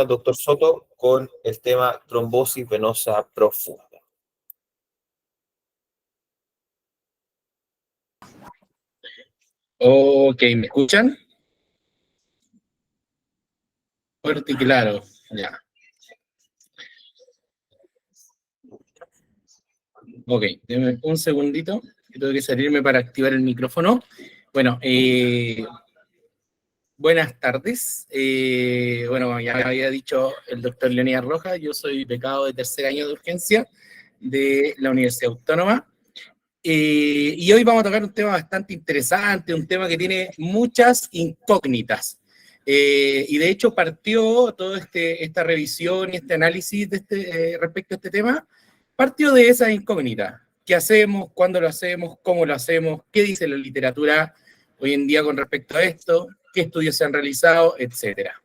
al doctor Soto con el tema trombosis venosa profunda. Ok, ¿me escuchan? Fuerte y claro, ya. Ok, denme un segundito, que tengo que salirme para activar el micrófono. Bueno, buenas tardes. Bueno, ya había dicho el doctor Leonidas Rojas, yo soy becado de tercer año de urgencia de la Universidad Autónoma. Y hoy vamos a tocar un tema bastante interesante, un tema que tiene muchas incógnitas. Y de hecho partió toda esta revisión y este análisis de respecto a este tema, partió de esa incógnita. ¿Qué hacemos? ¿Cuándo lo hacemos? ¿Cómo lo hacemos? ¿Qué dice la literatura hoy en día con respecto a esto? ¿Qué estudios se han realizado? Etcétera.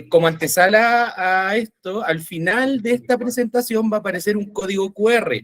Como antesala a esto, al final de esta presentación va a aparecer un código QR,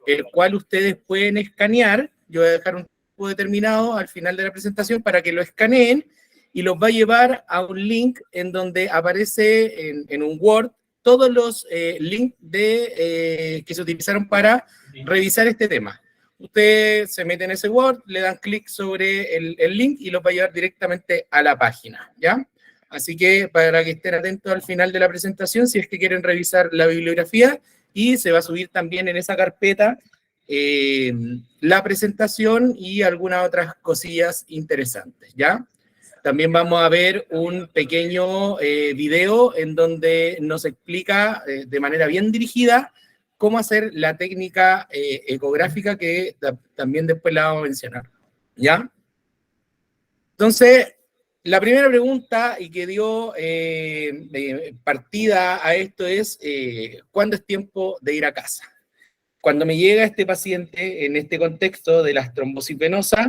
el cual ustedes pueden escanear. Yo voy a dejar un tiempo determinado al final de la presentación para que lo escaneen y los va a llevar a un link en donde aparece en un Word todos los links que se utilizaron para revisar este tema. Ustedes se meten en ese Word, le dan clic sobre el link y los va a llevar directamente a la página, ¿ya? Así que para que estén atentos al final de la presentación, si es que quieren revisar la bibliografía, y se va a subir también en esa carpeta la presentación y algunas otras cosillas interesantes, ¿ya? También vamos a ver un pequeño video en donde nos explica de manera bien dirigida cómo hacer la técnica ecográfica que también después la vamos a mencionar, ¿ya? Entonces, la primera pregunta y que dio partida a esto es, ¿cuándo es tiempo de ir a casa? Cuando me llega este paciente en este contexto de las trombosis venosas,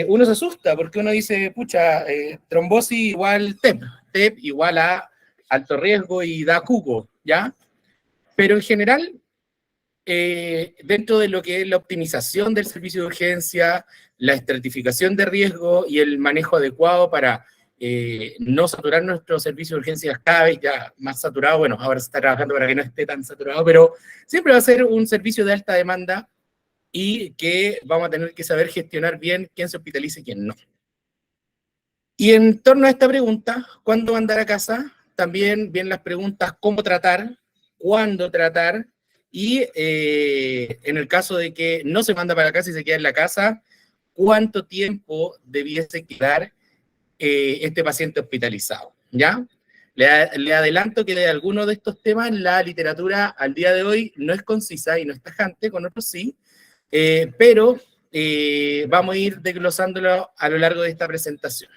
uno se asusta porque uno dice, pucha, trombosis igual TEP, TEP igual a alto riesgo y da cuco, ¿ya? Pero en general, dentro de lo que es la optimización del servicio de urgencia, la estratificación de riesgo y el manejo adecuado para no saturar nuestro servicio de urgencias cada vez ya más saturado. Bueno, ahora se está trabajando para que no esté tan saturado, pero siempre va a ser un servicio de alta demanda y que vamos a tener que saber gestionar bien quién se hospitaliza y quién no. Y en torno a esta pregunta, ¿cuándo mandar a casa? También vienen las preguntas ¿cómo tratar? ¿Cuándo tratar? Y en el caso de que no se manda para casa y se queda en la casa, ¿cuánto tiempo debiese quedar este paciente hospitalizado? ¿Ya? Le adelanto que de algunos de estos temas la literatura al día de hoy no es concisa y no es tajante, con otros sí, pero vamos a ir desglosándolo a lo largo de esta presentación.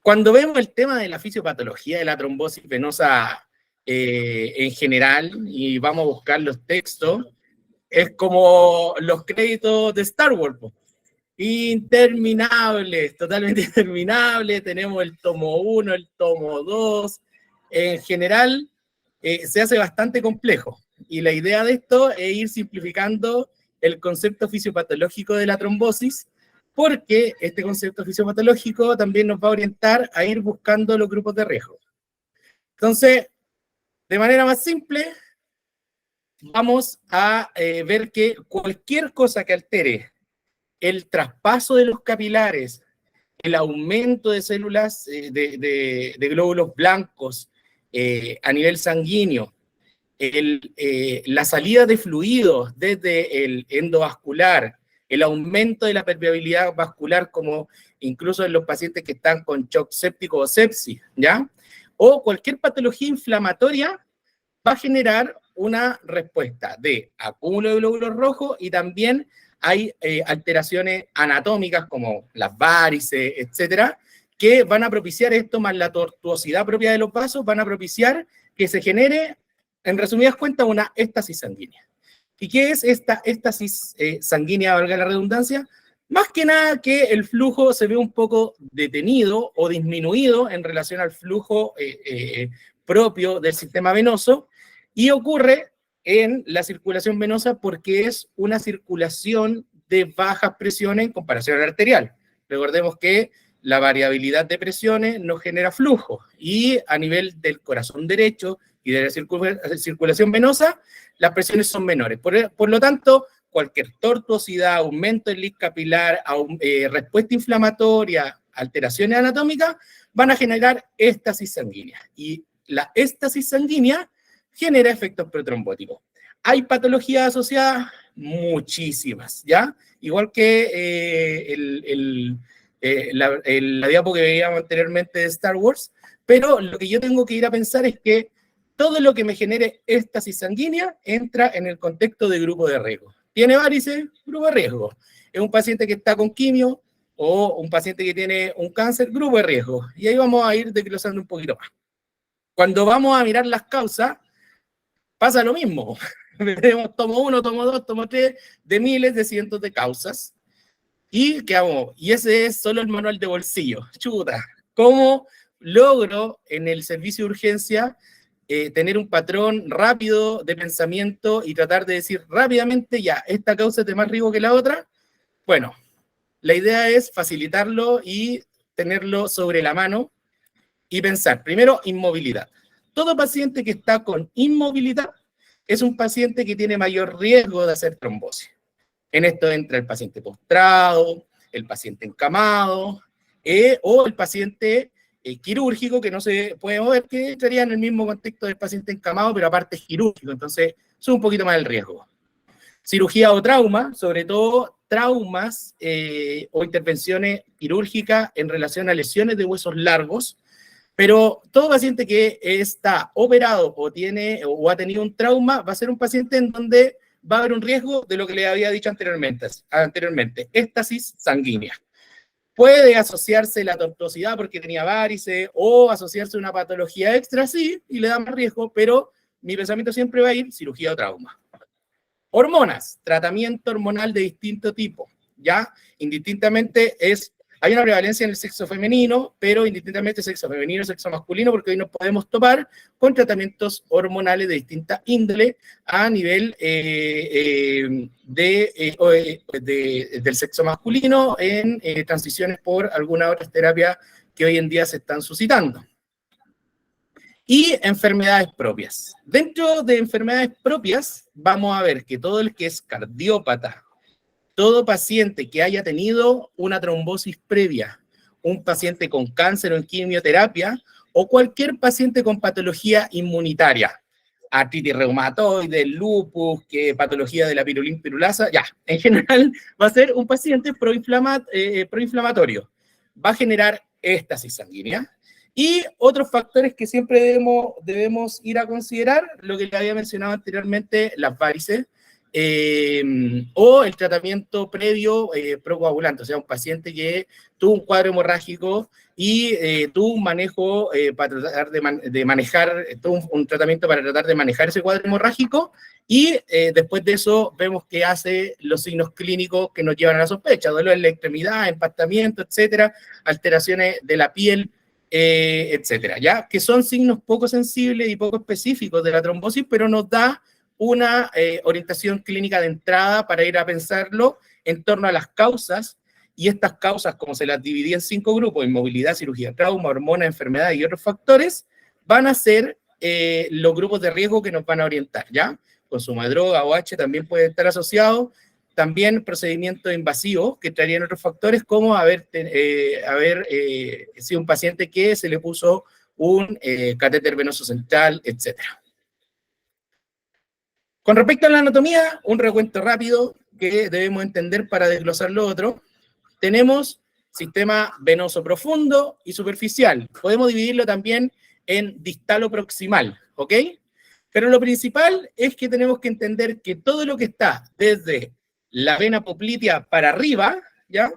Cuando vemos el tema de la fisiopatología de la trombosis venosa en general y vamos a buscar los textos, es como los créditos de Star Wars, po. Interminables, totalmente interminables. Tenemos el tomo 1, el tomo 2. En general, se hace bastante complejo. Y la idea de esto es ir simplificando el concepto fisiopatológico de la trombosis, porque este concepto fisiopatológico también nos va a orientar a ir buscando los grupos de riesgo. Entonces, de manera más simple, vamos a ver que cualquier cosa que altere el traspaso de los capilares, el aumento de células de glóbulos blancos a nivel sanguíneo, la salida de fluidos desde el endovascular, el aumento de la permeabilidad vascular, como incluso en los pacientes que están con shock séptico o sepsis, ¿ya? O cualquier patología inflamatoria va a generar una respuesta de acúmulo de glóbulos rojos y también hay alteraciones anatómicas como las varices, etcétera, que van a propiciar esto, más la tortuosidad propia de los vasos, van a propiciar que se genere, en resumidas cuentas, una éstasis sanguínea. ¿Y qué es esta éstasis sanguínea, valga la redundancia? Más que nada que el flujo se ve un poco detenido o disminuido en relación al flujo propio del sistema venoso, y ocurre en la circulación venosa porque es una circulación de bajas presiones en comparación a la arterial. Recordemos que la variabilidad de presiones nos genera flujo, y a nivel del corazón derecho y de la circulación venosa, las presiones son menores. Por lo tanto, cualquier tortuosidad, aumento del leak capilar, respuesta inflamatoria, alteraciones anatómicas, van a generar éstasis sanguínea. Y la éstasis sanguínea genera efectos protrombóticos. ¿Hay patologías asociadas? Muchísimas, ¿ya? Igual que la diapo que veíamos anteriormente de Star Wars, pero lo que yo tengo que ir a pensar es que todo lo que me genere éstasis sanguínea entra en el contexto de grupo de riesgo. ¿Tiene varices? Grupo de riesgo. ¿Es un paciente que está con quimio o un paciente que tiene un cáncer? Grupo de riesgo. Y ahí vamos a ir desglosando un poquito más. Cuando vamos a mirar las causas, pasa lo mismo. Tomo 1, tomo 2, tomo 3, de miles, de cientos de causas. ¿Y qué hago? Y ese es solo el manual de bolsillo. Chuta, ¿cómo logro en el servicio de urgencia tener un patrón rápido de pensamiento y tratar de decir rápidamente, ya, esta causa es de más riesgo que la otra? Bueno, la idea es facilitarlo y tenerlo sobre la mano y pensar, primero, inmovilidad. Todo paciente que está con inmovilidad es un paciente que tiene mayor riesgo de hacer trombosis. En esto entra el paciente postrado, el paciente encamado, o el paciente quirúrgico que no se puede mover, que estaría en el mismo contexto del paciente encamado, pero aparte es quirúrgico, entonces sube un poquito más el riesgo. Cirugía o trauma, sobre todo traumas o intervenciones quirúrgicas en relación a lesiones de huesos largos, pero todo paciente que está operado o ha tenido un trauma va a ser un paciente en donde va a haber un riesgo de lo que le había dicho anteriormente, éstasis sanguínea. Puede asociarse la tortuosidad porque tenía varices, o asociarse una patología extra, sí, y le da más riesgo, pero mi pensamiento siempre va a ir cirugía o trauma. Hormonas, tratamiento hormonal de distinto tipo, ¿ya? Indistintamente hay una prevalencia en el sexo femenino, pero indistintamente sexo femenino, sexo masculino, porque hoy nos podemos topar con tratamientos hormonales de distinta índole a nivel del sexo masculino en transiciones por alguna otra terapia que hoy en día se están suscitando. Y enfermedades propias. Dentro de enfermedades propias, vamos a ver que todo el que es cardiópata, todo paciente que haya tenido una trombosis previa, un paciente con cáncer o en quimioterapia, o cualquier paciente con patología inmunitaria, artritis reumatoide, lupus, patología de la pirulina pirulasa, ya, en general va a ser un paciente proinflamatorio. Va a generar éstasis sanguínea. Y otros factores que siempre debemos ir a considerar, lo que le había mencionado anteriormente, las varices, o el tratamiento previo procoagulante, o sea, un paciente que tuvo un cuadro hemorrágico y tuvo un manejo para tratar de manejar, tuvo un tratamiento para tratar de manejar ese cuadro hemorrágico, y después de eso vemos que hace los signos clínicos que nos llevan a la sospecha: dolor en la extremidad, empastamiento, etcétera, alteraciones de la piel, etcétera, ¿ya? Que son signos poco sensibles y poco específicos de la trombosis, pero nos da una orientación clínica de entrada para ir a pensarlo en torno a las causas, y estas causas, como se las dividí en 5 grupos, inmovilidad, cirugía, trauma, hormona, enfermedad y otros factores, van a ser los grupos de riesgo que nos van a orientar, ¿ya? Consumo de droga, OH también puede estar asociado, también procedimientos invasivos que traerían otros factores, como haber sido un paciente que se le puso un catéter venoso central, etcétera. Con respecto a la anatomía, un recuento rápido que debemos entender para desglosar lo otro. Tenemos sistema venoso profundo y superficial. Podemos dividirlo también en distal o proximal, ¿ok? Pero lo principal es que tenemos que entender que todo lo que está desde la vena poplitea para arriba, ¿ya?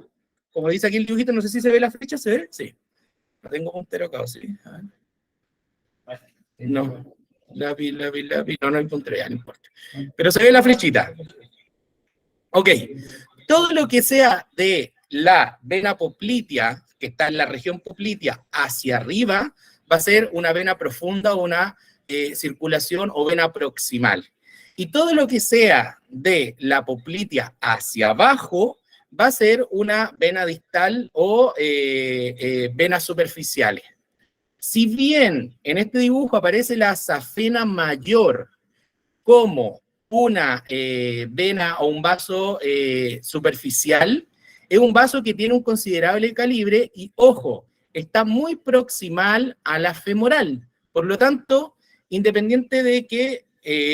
Como dice aquí el dibujito, no sé si se ve la flecha, ¿se ve? Sí. No tengo puntero acá, ¿sí? A ver. No. Lápiz, no hay puntero, ya no importa. Pero se ve la flechita. Ok. Todo lo que sea de la vena poplitea, que está en la región poplitea, hacia arriba, va a ser una vena profunda o una circulación o vena proximal. Y todo lo que sea de la poplitea hacia abajo va a ser una vena distal o venas superficiales. Si bien en este dibujo aparece la safena mayor como una vena o un vaso superficial, es un vaso que tiene un considerable calibre y, ojo, está muy proximal a la femoral. Por lo tanto, independiente de que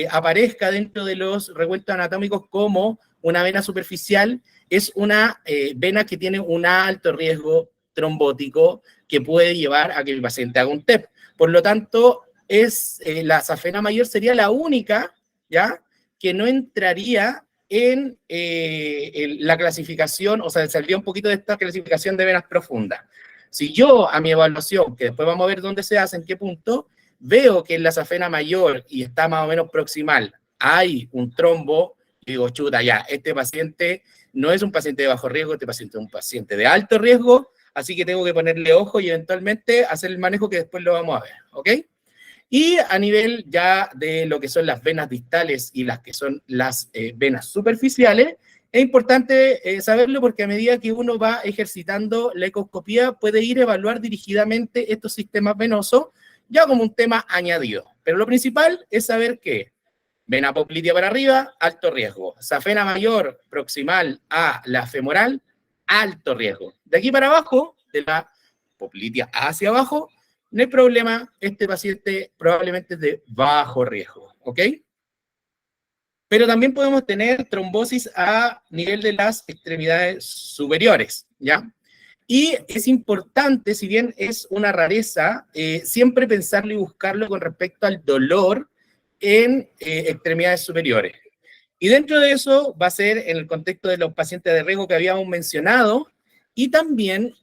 aparezca dentro de los revueltos anatómicos como una vena superficial, es una vena que tiene un alto riesgo trombótico que puede llevar a que el paciente haga un TEP. Por lo tanto, la safena mayor sería la única, ¿ya?, que no entraría en la clasificación, o sea, saldría un poquito de esta clasificación de venas profundas. Si yo, a mi evaluación, que después vamos a ver dónde se hace, en qué punto, veo que en la safena mayor y está más o menos proximal, hay un trombo, digo, chuta, ya, este paciente no es un paciente de bajo riesgo, este paciente es un paciente de alto riesgo, así que tengo que ponerle ojo y eventualmente hacer el manejo que después lo vamos a ver, ¿ok? Y a nivel ya de lo que son las venas distales y las que son las venas superficiales, es importante saberlo porque a medida que uno va ejercitando la ecoscopía puede ir a evaluar dirigidamente estos sistemas venosos ya como un tema añadido. Pero lo principal es saber que vena poplitea para arriba, alto riesgo. Safena mayor proximal a la femoral, alto riesgo. De aquí para abajo, de la poplitea hacia abajo, no hay problema, este paciente probablemente es de bajo riesgo, ¿ok? Pero también podemos tener trombosis a nivel de las extremidades superiores, ¿ya? Y es importante, si bien es una rareza, siempre pensarlo y buscarlo con respecto al dolor en extremidades superiores. Y dentro de eso va a ser en el contexto de los pacientes de riesgo que habíamos mencionado y también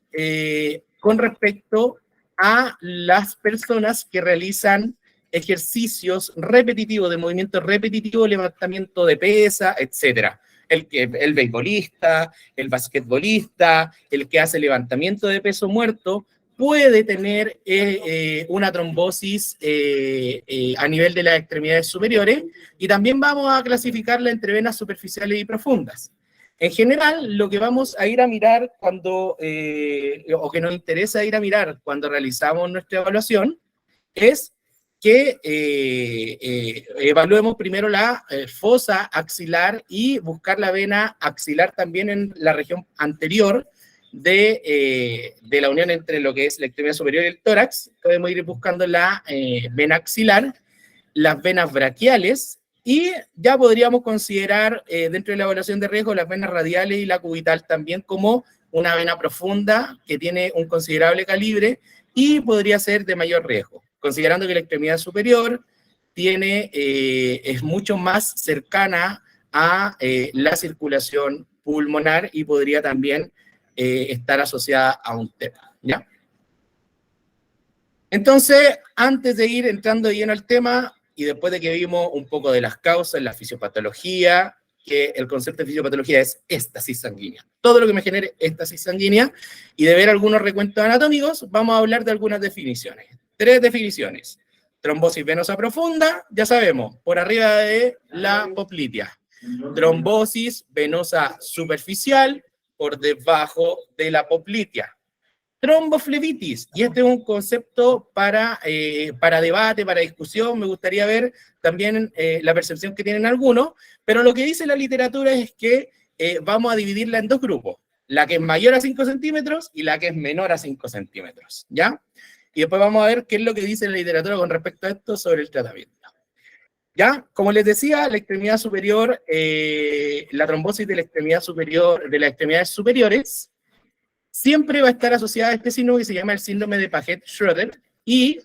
con respecto a las personas que realizan ejercicios repetitivos, de movimiento repetitivo, levantamiento de pesa, etcétera. El beisbolista, el basquetbolista, el que hace levantamiento de peso muerto, puede tener una trombosis a nivel de las extremidades superiores y también vamos a clasificarla entre venas superficiales y profundas. En general, lo que vamos a ir a mirar cuando, o que nos interesa ir a mirar cuando realizamos nuestra evaluación, es que evaluemos primero la fosa axilar y buscar la vena axilar también en la región anterior de la unión entre lo que es la extremidad superior y el tórax. Podemos ir buscando la vena axilar, las venas braquiales, y ya podríamos considerar dentro de la evaluación de riesgo las venas radiales y la cubital también como una vena profunda que tiene un considerable calibre y podría ser de mayor riesgo, considerando que la extremidad superior es mucho más cercana a la circulación pulmonar y podría también estar asociada a un TEP, ¿ya? Entonces, antes de ir entrando lleno al tema, y después de que vimos un poco de las causas, la fisiopatología, que el concepto de fisiopatología es éstasis sanguínea, todo lo que me genere éstasis sanguínea, y de ver algunos recuentos anatómicos, vamos a hablar de algunas definiciones. 3 definiciones. Trombosis venosa profunda, ya sabemos, por arriba de la poplitea. Trombosis venosa superficial, por debajo de la poplitea. Tromboflebitis, y este es un concepto para debate, para discusión. Me gustaría ver también la percepción que tienen algunos, pero lo que dice la literatura es que vamos a dividirla en 2 grupos, la que es mayor a 5 centímetros y la que es menor a 5 centímetros, ¿ya? Y después vamos a ver qué es lo que dice la literatura con respecto a esto sobre el tratamiento. ¿Ya? Como les decía, la extremidad superior, la trombosis de la extremidad superior, de las extremidades superiores, siempre va a estar asociada a este síndrome que se llama el síndrome de Paget-Schroeder y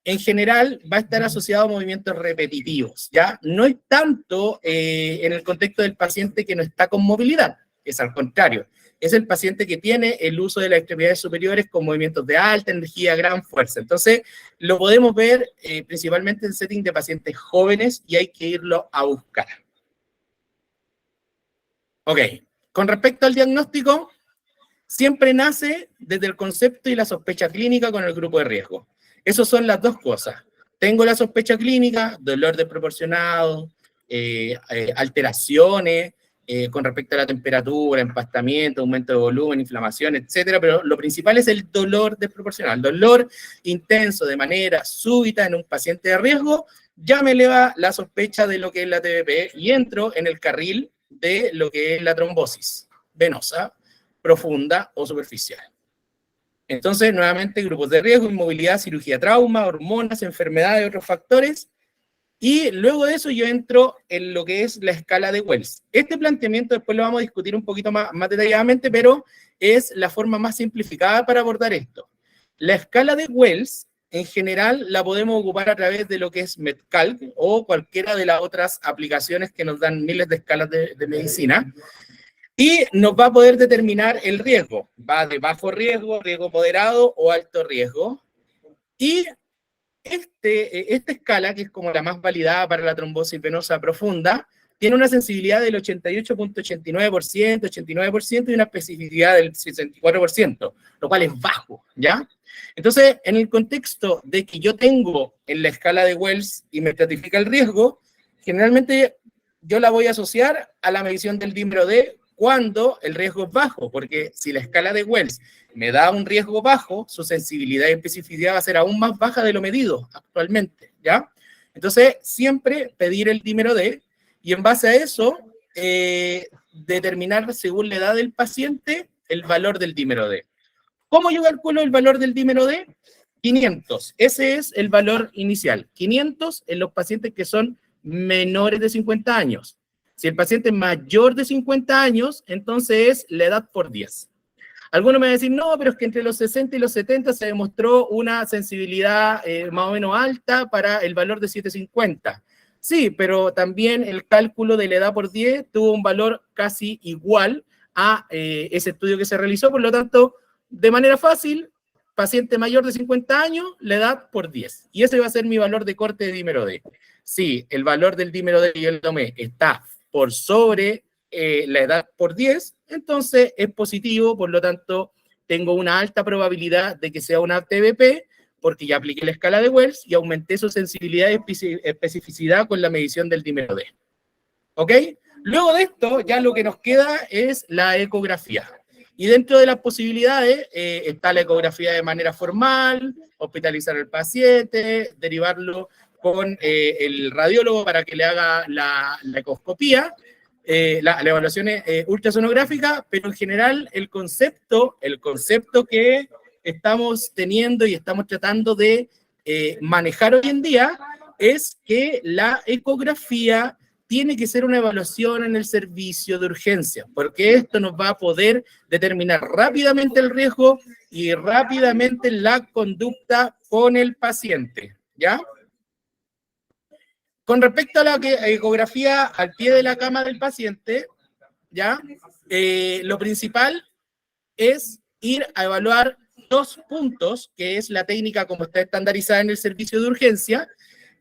en general va a estar asociado a movimientos repetitivos, ¿ya? No es tanto en el contexto del paciente que no está con movilidad, es al contrario, es el paciente que tiene el uso de las extremidades superiores con movimientos de alta energía, gran fuerza. Entonces, lo podemos ver principalmente en setting de pacientes jóvenes y hay que irlo a buscar. Ok, con respecto al diagnóstico, siempre nace desde el concepto y la sospecha clínica con el grupo de riesgo. Esas son las 2 cosas. Tengo la sospecha clínica, dolor desproporcionado, alteraciones, con respecto a la temperatura, empastamiento, aumento de volumen, inflamación, etcétera, pero lo principal es el dolor desproporcional. Dolor intenso de manera súbita en un paciente de riesgo ya me eleva la sospecha de lo que es la TBP y entro en el carril de lo que es la trombosis venosa, profunda o superficial. Entonces, nuevamente, grupos de riesgo, inmovilidad, cirugía, trauma, hormonas, enfermedades y otros factores. Y luego de eso yo entro en lo que es la escala de Wells. Este planteamiento después lo vamos a discutir un poquito más detalladamente, pero es la forma más simplificada para abordar esto. La escala de Wells, en general, la podemos ocupar a través de lo que es Medcalc o cualquiera de las otras aplicaciones que nos dan miles de escalas de medicina. Y nos va a poder determinar el riesgo. Va de bajo riesgo, riesgo moderado o alto riesgo. Y esta escala, que es como la más validada para la trombosis venosa profunda, tiene una sensibilidad del 88.89%, 89% y una especificidad del 64%, lo cual es bajo, ¿ya? Entonces, en el contexto de que yo tengo en la escala de Wells y me estratifica el riesgo, generalmente yo la voy a asociar a la medición del dímero D cuando el riesgo es bajo, porque si la escala de Wells me da un riesgo bajo, su sensibilidad y especificidad va a ser aún más baja de lo medido actualmente, ¿ya? Entonces, siempre pedir el dímero D y en base a eso, determinar según la edad del paciente el valor del dímero D. ¿Cómo yo calculo el valor del dímero D? 500. Ese es el valor inicial. 500 en los pacientes que son menores de 50 años. Si el paciente es mayor de 50 años, entonces es la edad por 10. Algunos me van a decir, no, pero es que entre los 60 y los 70 se demostró una sensibilidad más o menos alta para el valor de 750. Sí, pero también el cálculo de la edad por 10 tuvo un valor casi igual a ese estudio que se realizó, por lo tanto, de manera fácil, paciente mayor de 50 años, la edad por 10. Y ese va a ser mi valor de corte de dímero D. Si el valor del dímero D que yo le tomé está por sobre la edad por 10, entonces es positivo, por lo tanto, tengo una alta probabilidad de que sea una TBP, porque ya apliqué la escala de Wells y aumenté su sensibilidad y especificidad con la medición del dímero D. ¿Ok? Luego de esto, ya lo que nos queda es la ecografía. Y dentro de las posibilidades está la ecografía de manera formal, hospitalizar al paciente, derivarlo con el radiólogo para que le haga la ecoscopía, la evaluación ultrasonográfica, pero en general el concepto que estamos teniendo y estamos tratando de manejar hoy en día es que la ecografía tiene que ser una evaluación en el servicio de urgencia, porque esto nos va a poder determinar rápidamente el riesgo y rápidamente la conducta con el paciente, ¿ya? Con respecto a la ecografía al pie de la cama del paciente, ¿ya? Lo principal es ir a evaluar 2 puntos, que es la técnica como está estandarizada en el servicio de urgencia,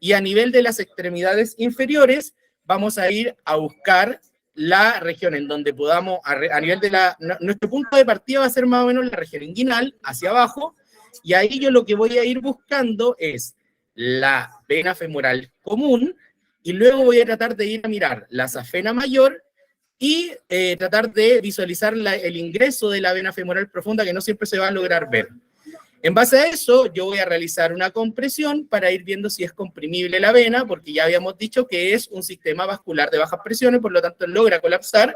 y a nivel de las extremidades inferiores, vamos a ir a buscar la región en donde podamos, a nivel de nuestro punto de partida va a ser más o menos la región inguinal, hacia abajo, y ahí yo lo que voy a ir buscando es la vena femoral común, y luego voy a tratar de ir a mirar la safena mayor y tratar de visualizar el ingreso de la vena femoral profunda, que no siempre se va a lograr ver. En base a eso, yo voy a realizar una compresión para ir viendo si es comprimible la vena, porque ya habíamos dicho que es un sistema vascular de bajas presiones, por lo tanto logra colapsar.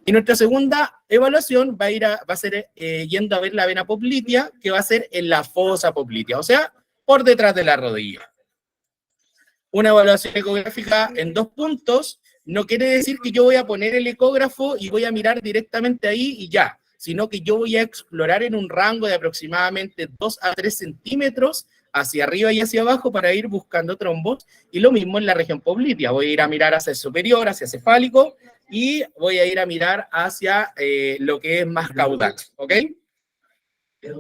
Y nuestra segunda evaluación va a ser yendo a ver la vena poplitea, que va a ser en la fosa poplitea, o sea, por detrás de la rodilla. Una evaluación ecográfica en 2 puntos no quiere decir que yo voy a poner el ecógrafo y voy a mirar directamente ahí y ya, sino que yo voy a explorar en un rango de aproximadamente 2 a 3 centímetros hacia arriba y hacia abajo para ir buscando trombos, y lo mismo en la región poplitea. Voy a ir a mirar hacia el superior, hacia cefálico, y voy a ir a mirar hacia lo que es más caudal, ¿ok?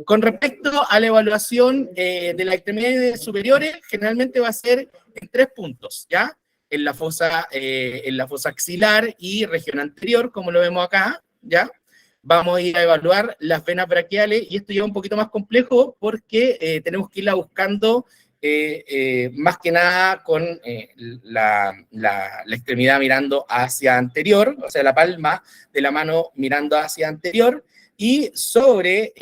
Con respecto a la evaluación de las extremidades superiores, generalmente va a ser en 3 puntos, ¿ya? En la fosa axilar y región anterior, como lo vemos acá, ¿ya? Vamos a ir a evaluar las venas braquiales, y esto ya es un poquito más complejo porque tenemos que irla buscando más que nada con la extremidad mirando hacia anterior, o sea, la palma de la mano mirando hacia anterior, y sobre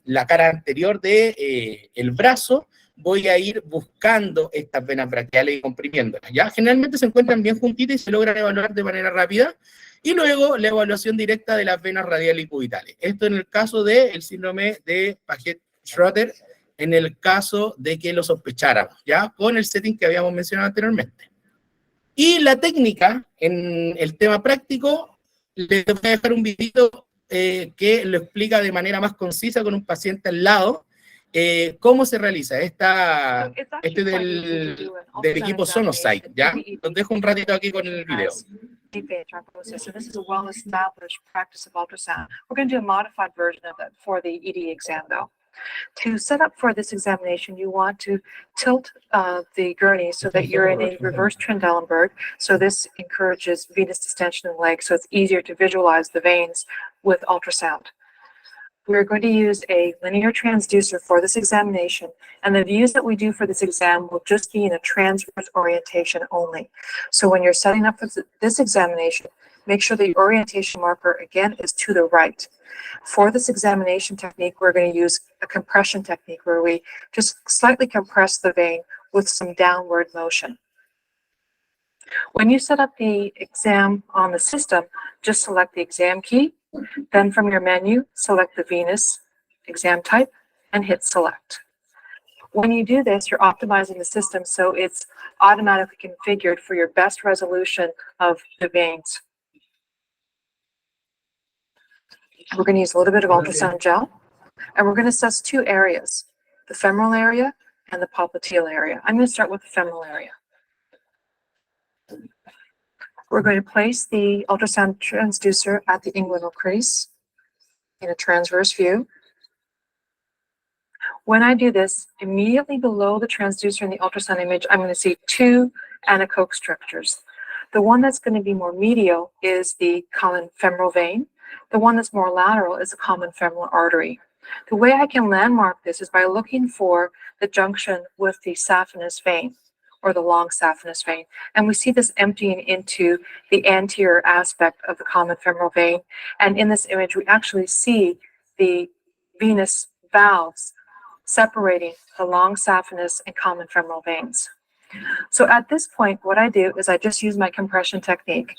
la cara anterior de el brazo voy a ir buscando estas venas braquiales y comprimiéndolas, ¿ya? Generalmente se encuentran bien juntitas y se logran evaluar de manera rápida, y luego la evaluación directa de las venas radiales y cubitales. Esto en el caso del síndrome de Paget-Schroeder, en el caso de que lo sospecháramos, ¿ya? Con el setting que habíamos mencionado anteriormente. Y la técnica, en el tema práctico, les voy a dejar un video que lo explica de manera más concisa con un paciente al lado, cómo se realiza este del equipo Sonosite, ¿ya? Los dejo un ratito aquí con el video. Deep vein thrombosis. So this is a well-established practice of ultrasound. We're going to do a modified version of it for the ED exam, though. To set up for this examination, you want to tilt the gurney so that you're in a reverse Trendelenburg. So this encourages venous distension in the leg, so it's easier to visualize the veins with ultrasound. We're going to use a linear transducer for this examination, and the views that we do for this exam will just be in a transverse orientation only. So when you're setting up for this examination, make sure the orientation marker, again, is to the right. For this examination technique, we're going to use a compression technique where we just slightly compress the vein with some downward motion. When you set up the exam on the system, just select the exam key. Then from your menu, select the venous exam type and hit select. When you do this, you're optimizing the system so it's automatically configured for your best resolution of the veins. We're going to use a little bit of ultrasound gel, and we're going to assess two areas, the femoral area and the popliteal area. I'm going to start with the femoral area. We're going to place the ultrasound transducer at the inguinal crease in a transverse view. When I do this, immediately below the transducer in the ultrasound image, I'm going to see two anechoic structures. The one that's going to be more medial is the common femoral vein. The one that's more lateral is the common femoral artery. The way I can landmark this is by looking for the junction with the saphenous vein, or the long saphenous vein. And we see this emptying into the anterior aspect of the common femoral vein. And in this image, we actually see the venous valves separating the long saphenous and common femoral veins. So at this point, what I do is I just use my compression technique.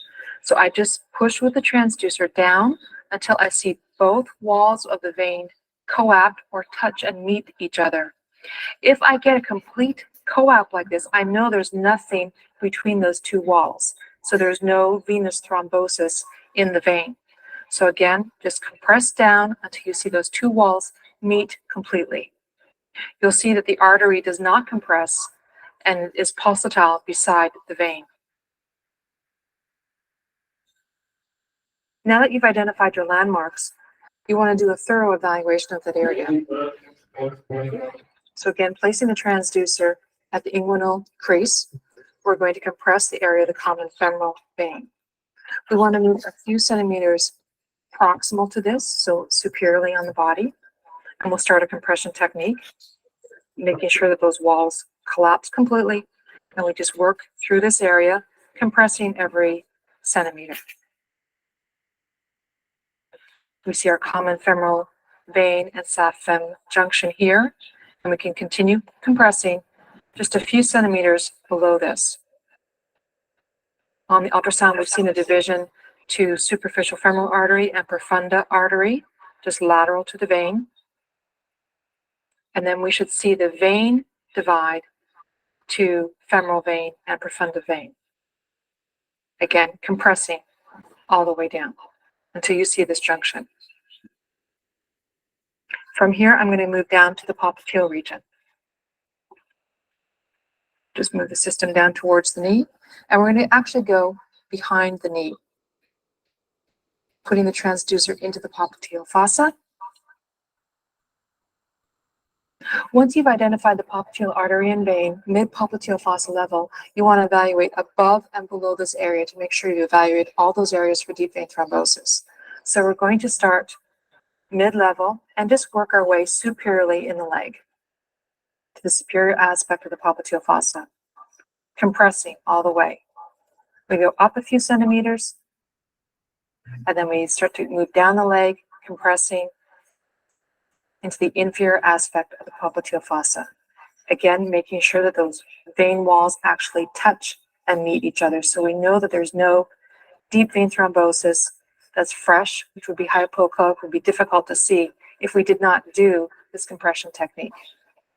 So I just push with the transducer down until I see both walls of the vein coapt or touch and meet each other. If I get a complete coapt like this, I know there's nothing between those two walls. So there's no venous thrombosis in the vein. So again, just compress down until you see those two walls meet completely. You'll see that the artery does not compress and is pulsatile beside the vein. Now that you've identified your landmarks, you want to do a thorough evaluation of that area. So again, placing the transducer at the inguinal crease, we're going to compress the area of the common femoral vein. We want to move a few centimeters proximal to this, so superiorly on the body, and we'll start a compression technique, making sure that those walls collapse completely, and we just work through this area, compressing every centimeter. We see our common femoral vein and saphen junction here, and we can continue compressing just a few centimeters below this. On the ultrasound, we've seen a division to superficial femoral artery and profunda artery, just lateral to the vein. And then we should see the vein divide to femoral vein and profunda vein. Again, compressing all the way down until you see this junction. From here, I'm going to move down to the popliteal region. Just move the system down towards the knee, and we're going to actually go behind the knee, putting the transducer into the popliteal fossa. Once you've identified the popliteal artery and vein, mid-popliteal fossa level, you want to evaluate above and below this area to make sure you evaluate all those areas for deep vein thrombosis. So we're going to start mid-level and just work our way superiorly in the leg. the superior aspect of the popliteal fossa, compressing all the way. We go up a few centimeters, and then we start to move down the leg, compressing into the inferior aspect of the popliteal fossa. Again, making sure that those vein walls actually touch and meet each other. So we know that there's no deep vein thrombosis that's fresh, which would be hypochondrial, would be difficult to see if we did not do this compression technique.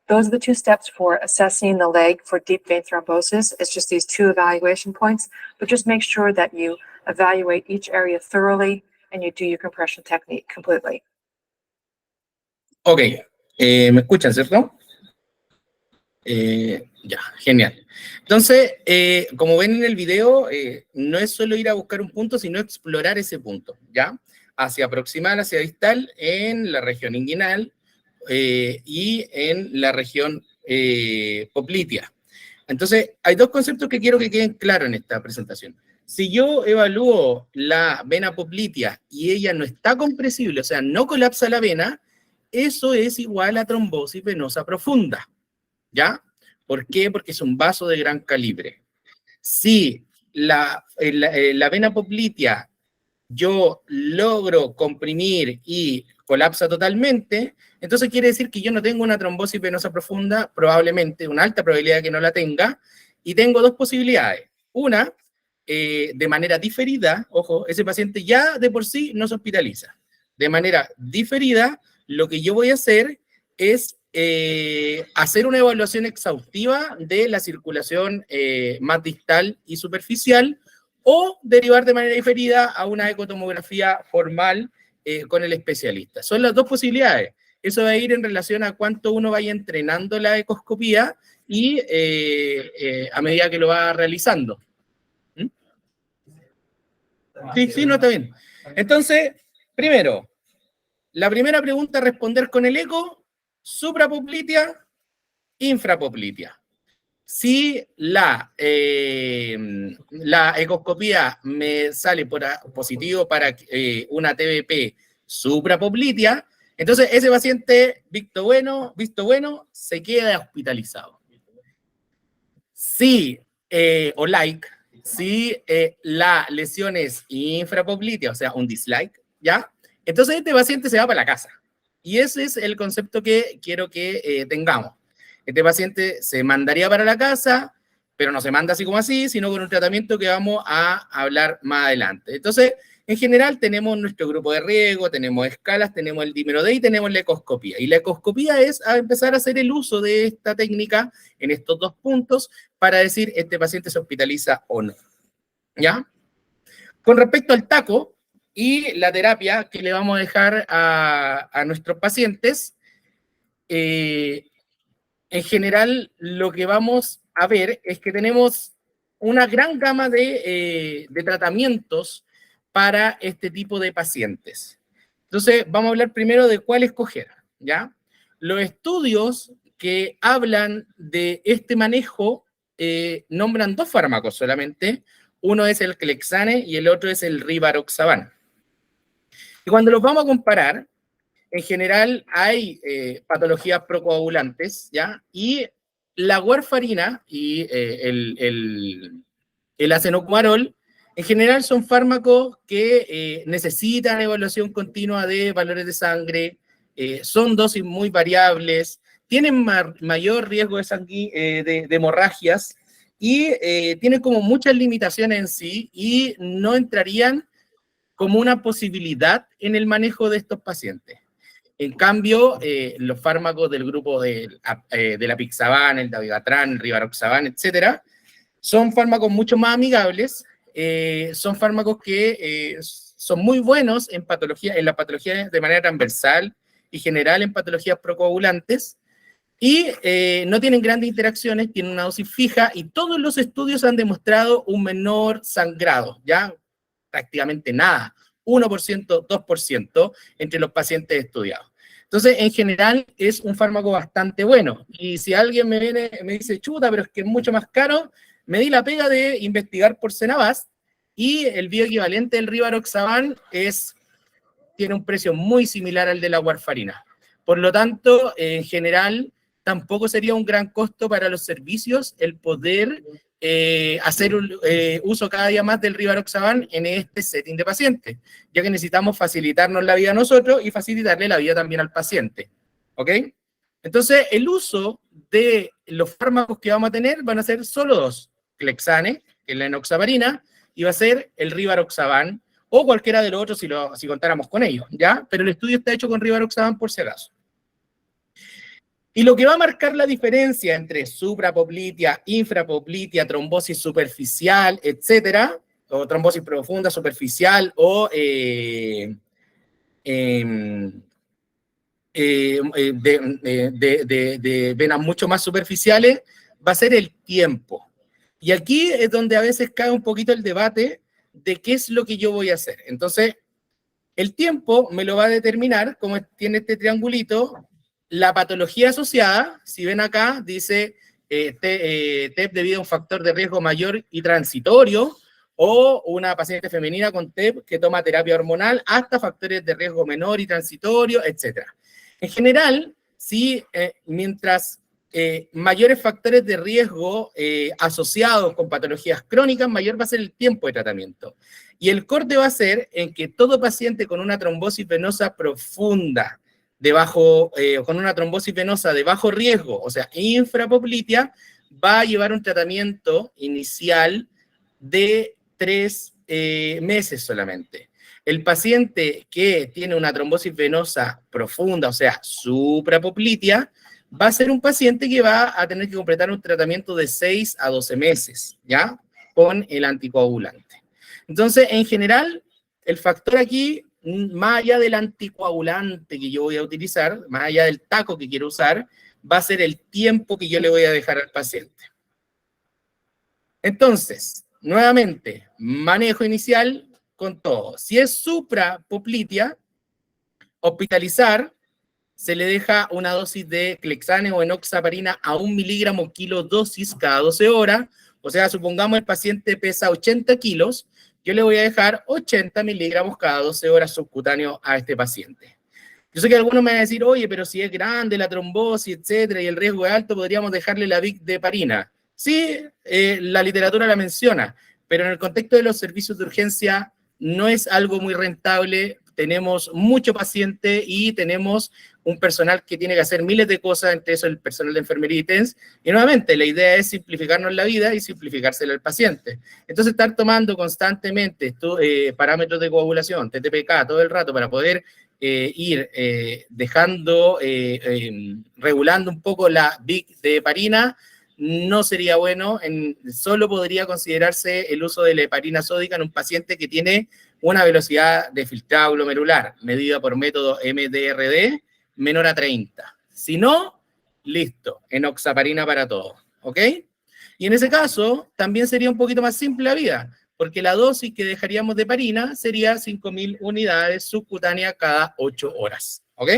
Those are the two steps for assessing the leg for deep vein thrombosis. It's just these two evaluation points, but just make sure that you evaluate each area thoroughly and you do your compression technique completely. Ok, ¿me escuchan, cierto? Ya, genial. Entonces, como ven en el video, no es solo ir a buscar un punto, sino explorar ese punto, ¿ya? Hacia proximal, hacia distal, en la región inguinal y en la región poplitea. Entonces, hay dos conceptos que quiero que queden claros en esta presentación. Si yo evalúo la vena poplitea y ella no está compresible, o sea, no colapsa la vena, eso es igual a trombosis venosa profunda, ¿ya? ¿Por qué? Porque es un vaso de gran calibre. Si la vena poplitea yo logro comprimir y colapsa totalmente, entonces quiere decir que yo no tengo una trombosis venosa profunda, probablemente, una alta probabilidad de que no la tenga, y tengo dos posibilidades. Una, de manera diferida, ojo, ese paciente ya de por sí no se hospitaliza. De manera diferida, lo que yo voy a hacer es hacer una evaluación exhaustiva de la circulación más distal y superficial, o derivar de manera diferida a una ecotomografía formal con el especialista. Son las dos posibilidades. Eso va a ir en relación a cuánto uno vaya entrenando la ecoscopía y a medida que lo va realizando. ¿Mm? Sí, no, está bien. Entonces, primero, la primera pregunta a responder con el eco: suprapoplitea, infrapoplitea. Si la ecoscopía me sale positivo para una TBP suprapoplitea, entonces ese paciente, visto bueno, se queda hospitalizado. Si, si la lesión es infrapoplitea, o sea, un dislike, ¿ya? Entonces este paciente se va para la casa. Y ese es el concepto que quiero que tengamos. Este paciente se mandaría para la casa, pero no se manda así como así, sino con un tratamiento que vamos a hablar más adelante. Entonces, en general tenemos nuestro grupo de riesgo, tenemos escalas, tenemos el dímero D y tenemos la ecoscopía. Y la ecoscopía es empezar a hacer el uso de esta técnica en estos dos puntos para decir este paciente se hospitaliza o no. ¿Ya? Con respecto al taco y la terapia que le vamos a dejar a nuestros pacientes, en general, lo que vamos a ver es que tenemos una gran gama de tratamientos para este tipo de pacientes. Entonces, vamos a hablar primero de cuál escoger, ¿ya? Los estudios que hablan de este manejo nombran dos fármacos solamente. Uno es el Clexane y el otro es el Rivaroxaban. Y cuando los vamos a comparar, en general hay patologías procoagulantes, ¿ya? Y la warfarina y el acenocumarol, en general son fármacos que necesitan evaluación continua de valores de sangre, son dosis muy variables, tienen mayor riesgo de hemorragias y tienen como muchas limitaciones en sí y no entrarían como una posibilidad en el manejo de estos pacientes. En cambio, los fármacos del grupo de la Pixaban, el Dabigatran, el Rivaroxaban, etcétera, son fármacos mucho más amigables, son fármacos que son muy buenos en la patología de manera transversal y general en patologías procoagulantes, y no tienen grandes interacciones, tienen una dosis fija, y todos los estudios han demostrado un menor sangrado, ya prácticamente nada, 1%, 2% entre los pacientes estudiados. Entonces, en general, es un fármaco bastante bueno. Y si alguien me dice, chuta, pero es que es mucho más caro, me di la pega de investigar por Cenabast, y el bioequivalente del Rivaroxaban tiene un precio muy similar al de la warfarina. Por lo tanto, en general, tampoco sería un gran costo para los servicios el poder hacer uso cada día más del rivaroxaban en este setting de paciente, ya que necesitamos facilitarnos la vida a nosotros y facilitarle la vida también al paciente, ¿ok? Entonces, el uso de los fármacos que vamos a tener van a ser solo dos, Clexane, que es la enoxaparina, y va a ser el rivaroxaban, o cualquiera de los otros si contáramos con ellos, ¿ya? Pero el estudio está hecho con rivaroxaban por si acaso. Y lo que va a marcar la diferencia entre suprapoplitea, infrapoplitea, trombosis superficial, etcétera, o trombosis profunda, superficial, o de venas mucho más superficiales, va a ser el tiempo. Y aquí es donde a veces cae un poquito el debate de qué es lo que yo voy a hacer. Entonces, el tiempo me lo va a determinar, como tiene este triangulito, la patología asociada. Si ven acá, dice TEP debido a un factor de riesgo mayor y transitorio, o una paciente femenina con TEP que toma terapia hormonal, hasta factores de riesgo menor y transitorio, etc. En general, sí, mientras mayores factores de riesgo asociados con patologías crónicas, mayor va a ser el tiempo de tratamiento. Y el corte va a ser en que todo paciente con una trombosis venosa profunda, con una trombosis venosa de bajo riesgo, o sea, infrapoplitea, va a llevar un tratamiento inicial de 3 meses solamente. El paciente que tiene una trombosis venosa profunda, o sea, suprapoplitea, va a ser un paciente que va a tener que completar un tratamiento de 6 a 12 meses, ¿ya? Con el anticoagulante. Entonces, en general, el factor aquí, más allá del anticoagulante que yo voy a utilizar, más allá del taco que quiero usar, va a ser el tiempo que yo le voy a dejar al paciente. Entonces, nuevamente, manejo inicial con todo. Si es suprapoplitea, hospitalizar, se le deja una dosis de Clexane o enoxaparina a 1 miligramo kilo dosis cada 12 horas. O sea, supongamos el paciente pesa 80 kilos, yo le voy a dejar 80 miligramos cada 12 horas subcutáneo a este paciente. Yo sé que algunos me van a decir, oye, pero si es grande la trombosis, etcétera, y el riesgo es alto, podríamos dejarle la Vic de Parina. Sí, la literatura la menciona, pero en el contexto de los servicios de urgencia no es algo muy rentable. Tenemos mucho paciente y tenemos un personal que tiene que hacer miles de cosas, entre eso el personal de enfermería y TENS, y nuevamente la idea es simplificarnos la vida y simplificársela al paciente. Entonces estar tomando constantemente parámetros de coagulación, TTPK, todo el rato para poder ir regulando un poco la Vic de heparina, no sería bueno. Solo podría considerarse el uso de la heparina sódica en un paciente que tiene una velocidad de filtrado glomerular medida por método MDRD menor a 30. Si no, listo, enoxaparina para todo, ¿ok? Y en ese caso, también sería un poquito más simple la vida, porque la dosis que dejaríamos de heparina sería 5.000 unidades subcutáneas cada 8 horas, ¿ok?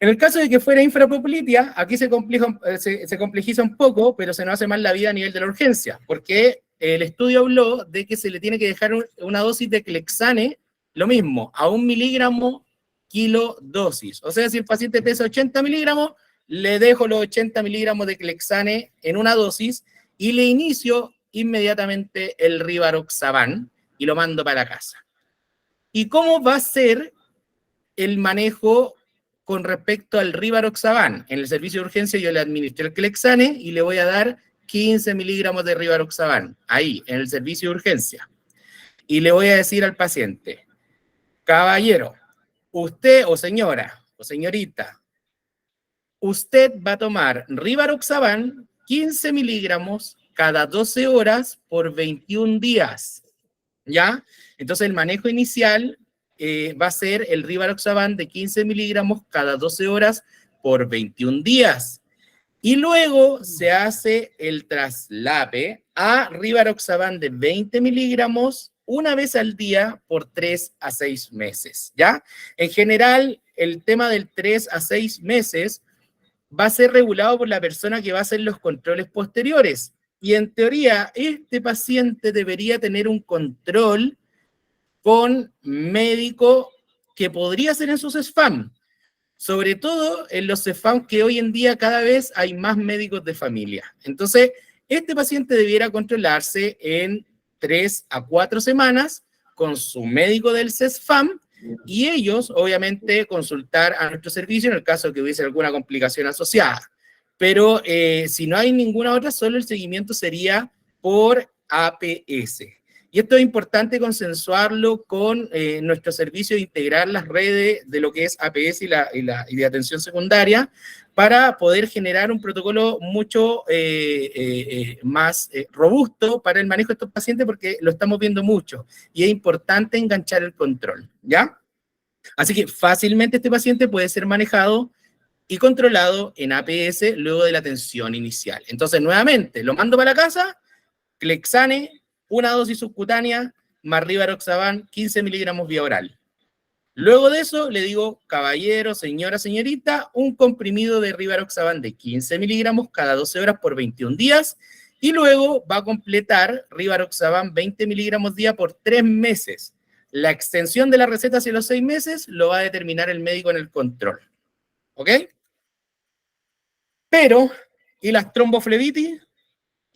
En el caso de que fuera infrapoplitea, aquí se complejiza un poco, pero se nos hace más la vida a nivel de la urgencia, porque el estudio habló de que se le tiene que dejar una dosis de Clexane, lo mismo, a 1 miligramo kilo dosis. O sea, si el paciente pesa 80 miligramos, le dejo los 80 miligramos de Clexane en una dosis y le inicio inmediatamente el rivaroxaban y lo mando para la casa. ¿Y cómo va a ser el manejo con respecto al rivaroxaban? En el servicio de urgencia yo le administré el Clexane y le voy a dar 15 miligramos de rivaroxaban, ahí, en el servicio de urgencia. Y le voy a decir al paciente, caballero, usted o señora o señorita, usted va a tomar rivaroxaban 15 miligramos cada 12 horas por 21 días, ¿ya? Entonces el manejo inicial va a ser el rivaroxaban de 15 miligramos cada 12 horas por 21 días. Y luego se hace el traslape a rivaroxaban de 20 miligramos una vez al día por 3 a 6 meses, ¿ya? En general, el tema del 3 a 6 meses va a ser regulado por la persona que va a hacer los controles posteriores. Y en teoría, este paciente debería tener un control con médico que podría ser en sus spam. sobre todo en los CEFAM que hoy en día cada vez hay más médicos de familia. Entonces, este paciente debiera controlarse en 3 a 4 semanas con su médico del CEFAM y ellos, obviamente, consultar a nuestro servicio en el caso de que hubiese alguna complicación asociada. Pero si no hay ninguna otra, solo el seguimiento sería por APS. Y esto es importante consensuarlo con nuestro servicio de integrar las redes de lo que es APS y de atención secundaria para poder generar un protocolo mucho más robusto para el manejo de estos pacientes porque lo estamos viendo mucho y es importante enganchar el control, ¿ya? Así que fácilmente este paciente puede ser manejado y controlado en APS luego de la atención inicial. Entonces, nuevamente, lo mando para la casa, Clexane, una dosis subcutánea, más Rivaroxaban, 15 miligramos vía oral. Luego de eso, le digo, caballero, señora, señorita, un comprimido de Rivaroxaban de 15 miligramos cada 12 horas por 21 días, y luego va a completar Rivaroxaban 20 miligramos día por 3 meses. La extensión de la receta hacia los 6 meses lo va a determinar el médico en el control. ¿Ok? Pero, ¿y las tromboflebitis?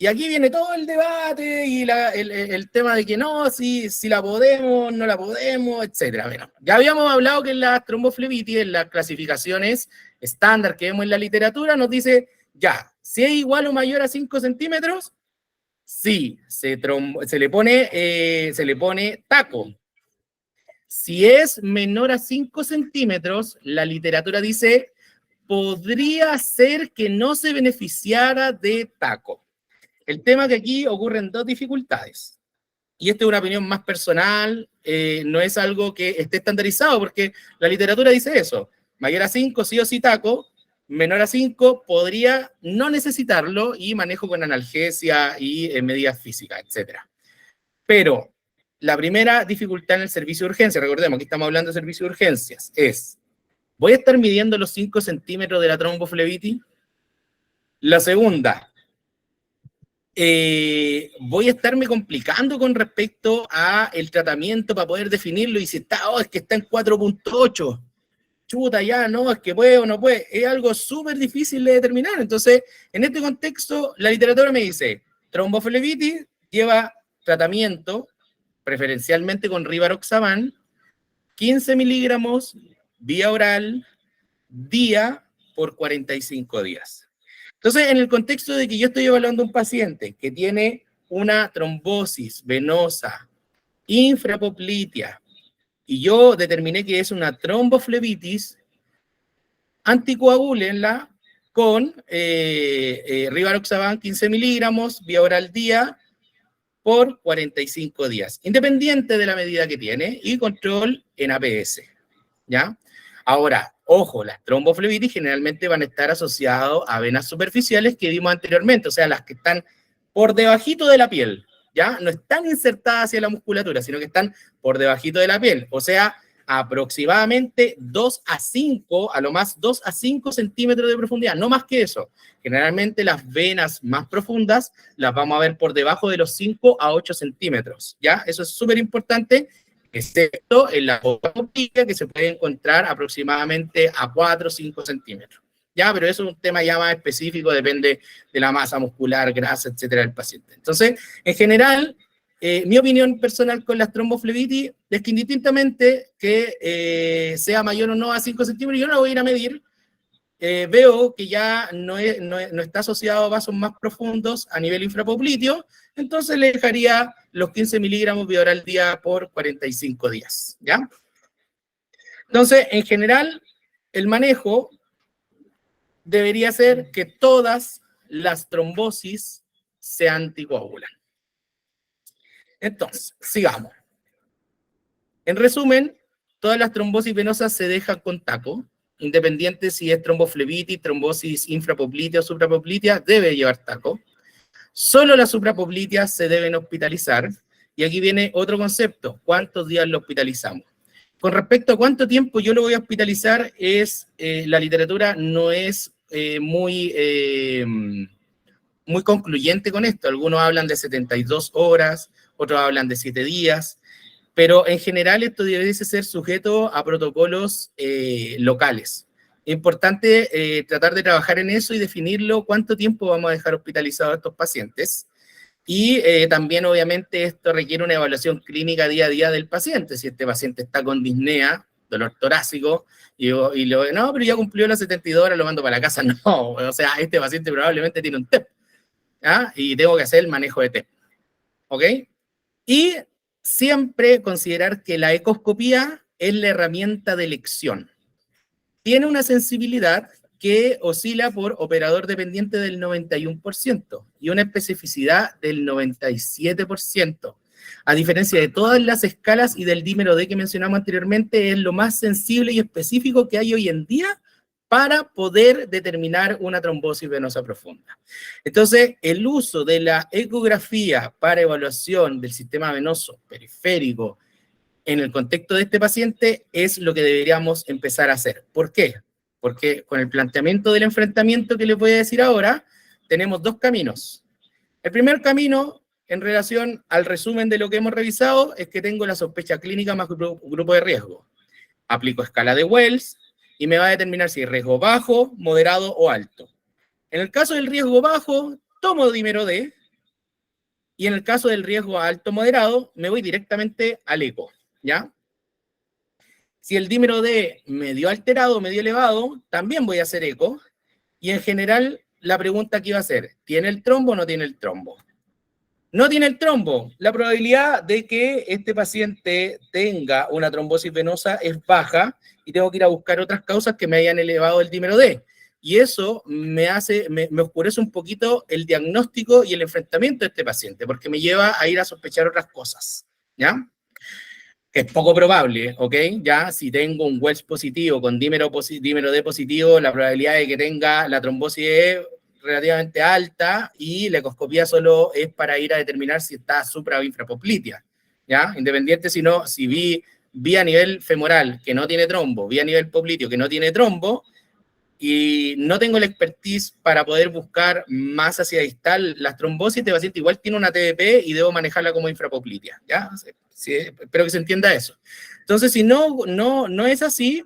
Y aquí viene todo el debate y el tema de que no, si la podemos, no la podemos, etc. Bueno, ya habíamos hablado que en la tromboflebitis, en las clasificaciones estándar que vemos en la literatura, nos dice, ya, si es igual o mayor a 5 centímetros, sí, se le pone taco. Si es menor a 5 centímetros, la literatura dice, podría ser que no se beneficiara de taco. El tema que aquí ocurren 2 dificultades, y esta es una opinión más personal, no es algo que esté estandarizado, porque la literatura dice eso, mayor a 5 sí o sí taco, menor a 5 podría no necesitarlo y manejo con analgesia y medidas físicas, etc. Pero la primera dificultad en el servicio de urgencia, recordemos que estamos hablando de servicio de urgencias, es, ¿voy a estar midiendo los 5 centímetros de la tromboflebitis? La segunda, voy a estarme complicando con respecto a el tratamiento para poder definirlo y si está, es que está en 4.8, chuta, ya, no, es que puede o no puede, es algo súper difícil de determinar. Entonces, en este contexto, la literatura me dice, tromboflebitis lleva tratamiento, preferencialmente con Rivaroxaban, 15 miligramos vía oral, día por 45 días. Entonces, en el contexto de que yo estoy evaluando a un paciente que tiene una trombosis venosa, infrapoplitea, y yo determiné que es una tromboflebitis, anticoagúlenla con Rivaroxaban 15 miligramos vía oral día por 45 días, independiente de la medida que tiene, y control en APS, ¿ya? Ahora, ojo, las tromboflebitis generalmente van a estar asociadas a venas superficiales que vimos anteriormente, o sea, las que están por debajito de la piel, ¿ya? No están insertadas hacia la musculatura, sino que están por debajito de la piel, o sea, aproximadamente 2 a 5, a lo más 2 a 5 centímetros de profundidad, no más que eso. Generalmente las venas más profundas las vamos a ver por debajo de los 5 a 8 centímetros, ¿ya? Eso es súper importante, excepto en la boca pública, que se puede encontrar aproximadamente a 4 o 5 centímetros. Ya, pero eso es un tema ya más específico, depende de la masa muscular, grasa, etcétera, del paciente. Entonces, en general, mi opinión personal con las tromboflebitis es que indistintamente que sea mayor o no a 5 centímetros, yo no la voy a ir a medir. Veo que ya no está asociado a vasos más profundos a nivel infrapopliteo, entonces le dejaría los 15 miligramos vía oral día por 45 días, ¿ya? Entonces, en general, el manejo debería ser que todas las trombosis se anticoagulan. Entonces, sigamos. En resumen, todas las trombosis venosas se dejan con taco, independiente si es tromboflebitis, trombosis infrapoplitea o suprapoplitea, debe llevar taco. Solo las suprapopleteas se deben hospitalizar, y aquí viene otro concepto, ¿cuántos días lo hospitalizamos? Con respecto a cuánto tiempo yo lo voy a hospitalizar, la literatura no es muy concluyente con esto. Algunos hablan de 72 horas, otros hablan de 7 días, pero en general esto debe ser sujeto a protocolos locales. Importante tratar de trabajar en eso y definirlo cuánto tiempo vamos a dejar hospitalizados a estos pacientes. Y también, obviamente, esto requiere una evaluación clínica día a día del paciente. Si este paciente está con disnea, dolor torácico, no, pero ya cumplió las 72 horas, lo mando para la casa. No, o sea, este paciente probablemente tiene un TEP, ¿ah? Y tengo que hacer el manejo de TEP, ¿ok? Y siempre considerar que la ecoscopía es la herramienta de elección. Tiene una sensibilidad que oscila por operador dependiente del 91% y una especificidad del 97%. A diferencia de todas las escalas y del dímero D que mencionamos anteriormente, es lo más sensible y específico que hay hoy en día para poder determinar una trombosis venosa profunda. Entonces, el uso de la ecografía para evaluación del sistema venoso periférico en el contexto de este paciente es lo que deberíamos empezar a hacer. ¿Por qué? Porque con el planteamiento del enfrentamiento que les voy a decir ahora, tenemos dos caminos. El primer camino, en relación al resumen de lo que hemos revisado, es que tengo la sospecha clínica más grupo de riesgo. Aplico escala de Wells y me va a determinar si es riesgo bajo, moderado o alto. En el caso del riesgo bajo, tomo dímero D, y en el caso del riesgo alto moderado, me voy directamente al eco, ¿ya? Si el dímero D medio alterado, medio elevado, también voy a hacer eco, y en general la pregunta que iba a ser, ¿tiene el trombo o no tiene el trombo? No tiene el trombo. La probabilidad de que este paciente tenga una trombosis venosa es baja, y tengo que ir a buscar otras causas que me hayan elevado el dímero D. Y eso me oscurece un poquito el diagnóstico y el enfrentamiento de este paciente, porque me lleva a ir a sospechar otras cosas, ¿ya? Que es poco probable, ¿ok? Ya, si tengo un Wells positivo con dímero D positivo, la probabilidad de que tenga la trombosis es relativamente alta, y la ecoscopía solo es para ir a determinar si está supra o infrapoplitea, ¿ya? Independiente si vi a nivel femoral que no tiene trombo, vi a nivel popliteo que no tiene trombo, y no tengo la expertise para poder buscar más hacia distal las trombosis, este paciente igual tiene una TDP y debo manejarla como infrapoplitea, ¿ya? Sí, espero que se entienda eso. Entonces, si no es así,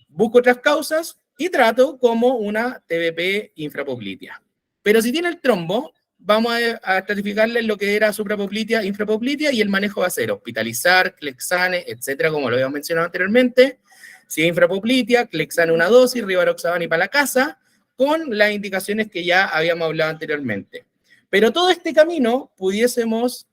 busco otras causas y trato como una TBP infrapoplitea. Pero si tiene el trombo, vamos a estratificarle lo que era suprapoplitea, infrapoplitea, y el manejo va a ser hospitalizar, Clexane, etcétera, como lo habíamos mencionado anteriormente. Si es infrapoplitea, Clexane una dosis, Rivaroxaban y para la casa, con las indicaciones que ya habíamos hablado anteriormente. Pero todo este camino pudiésemos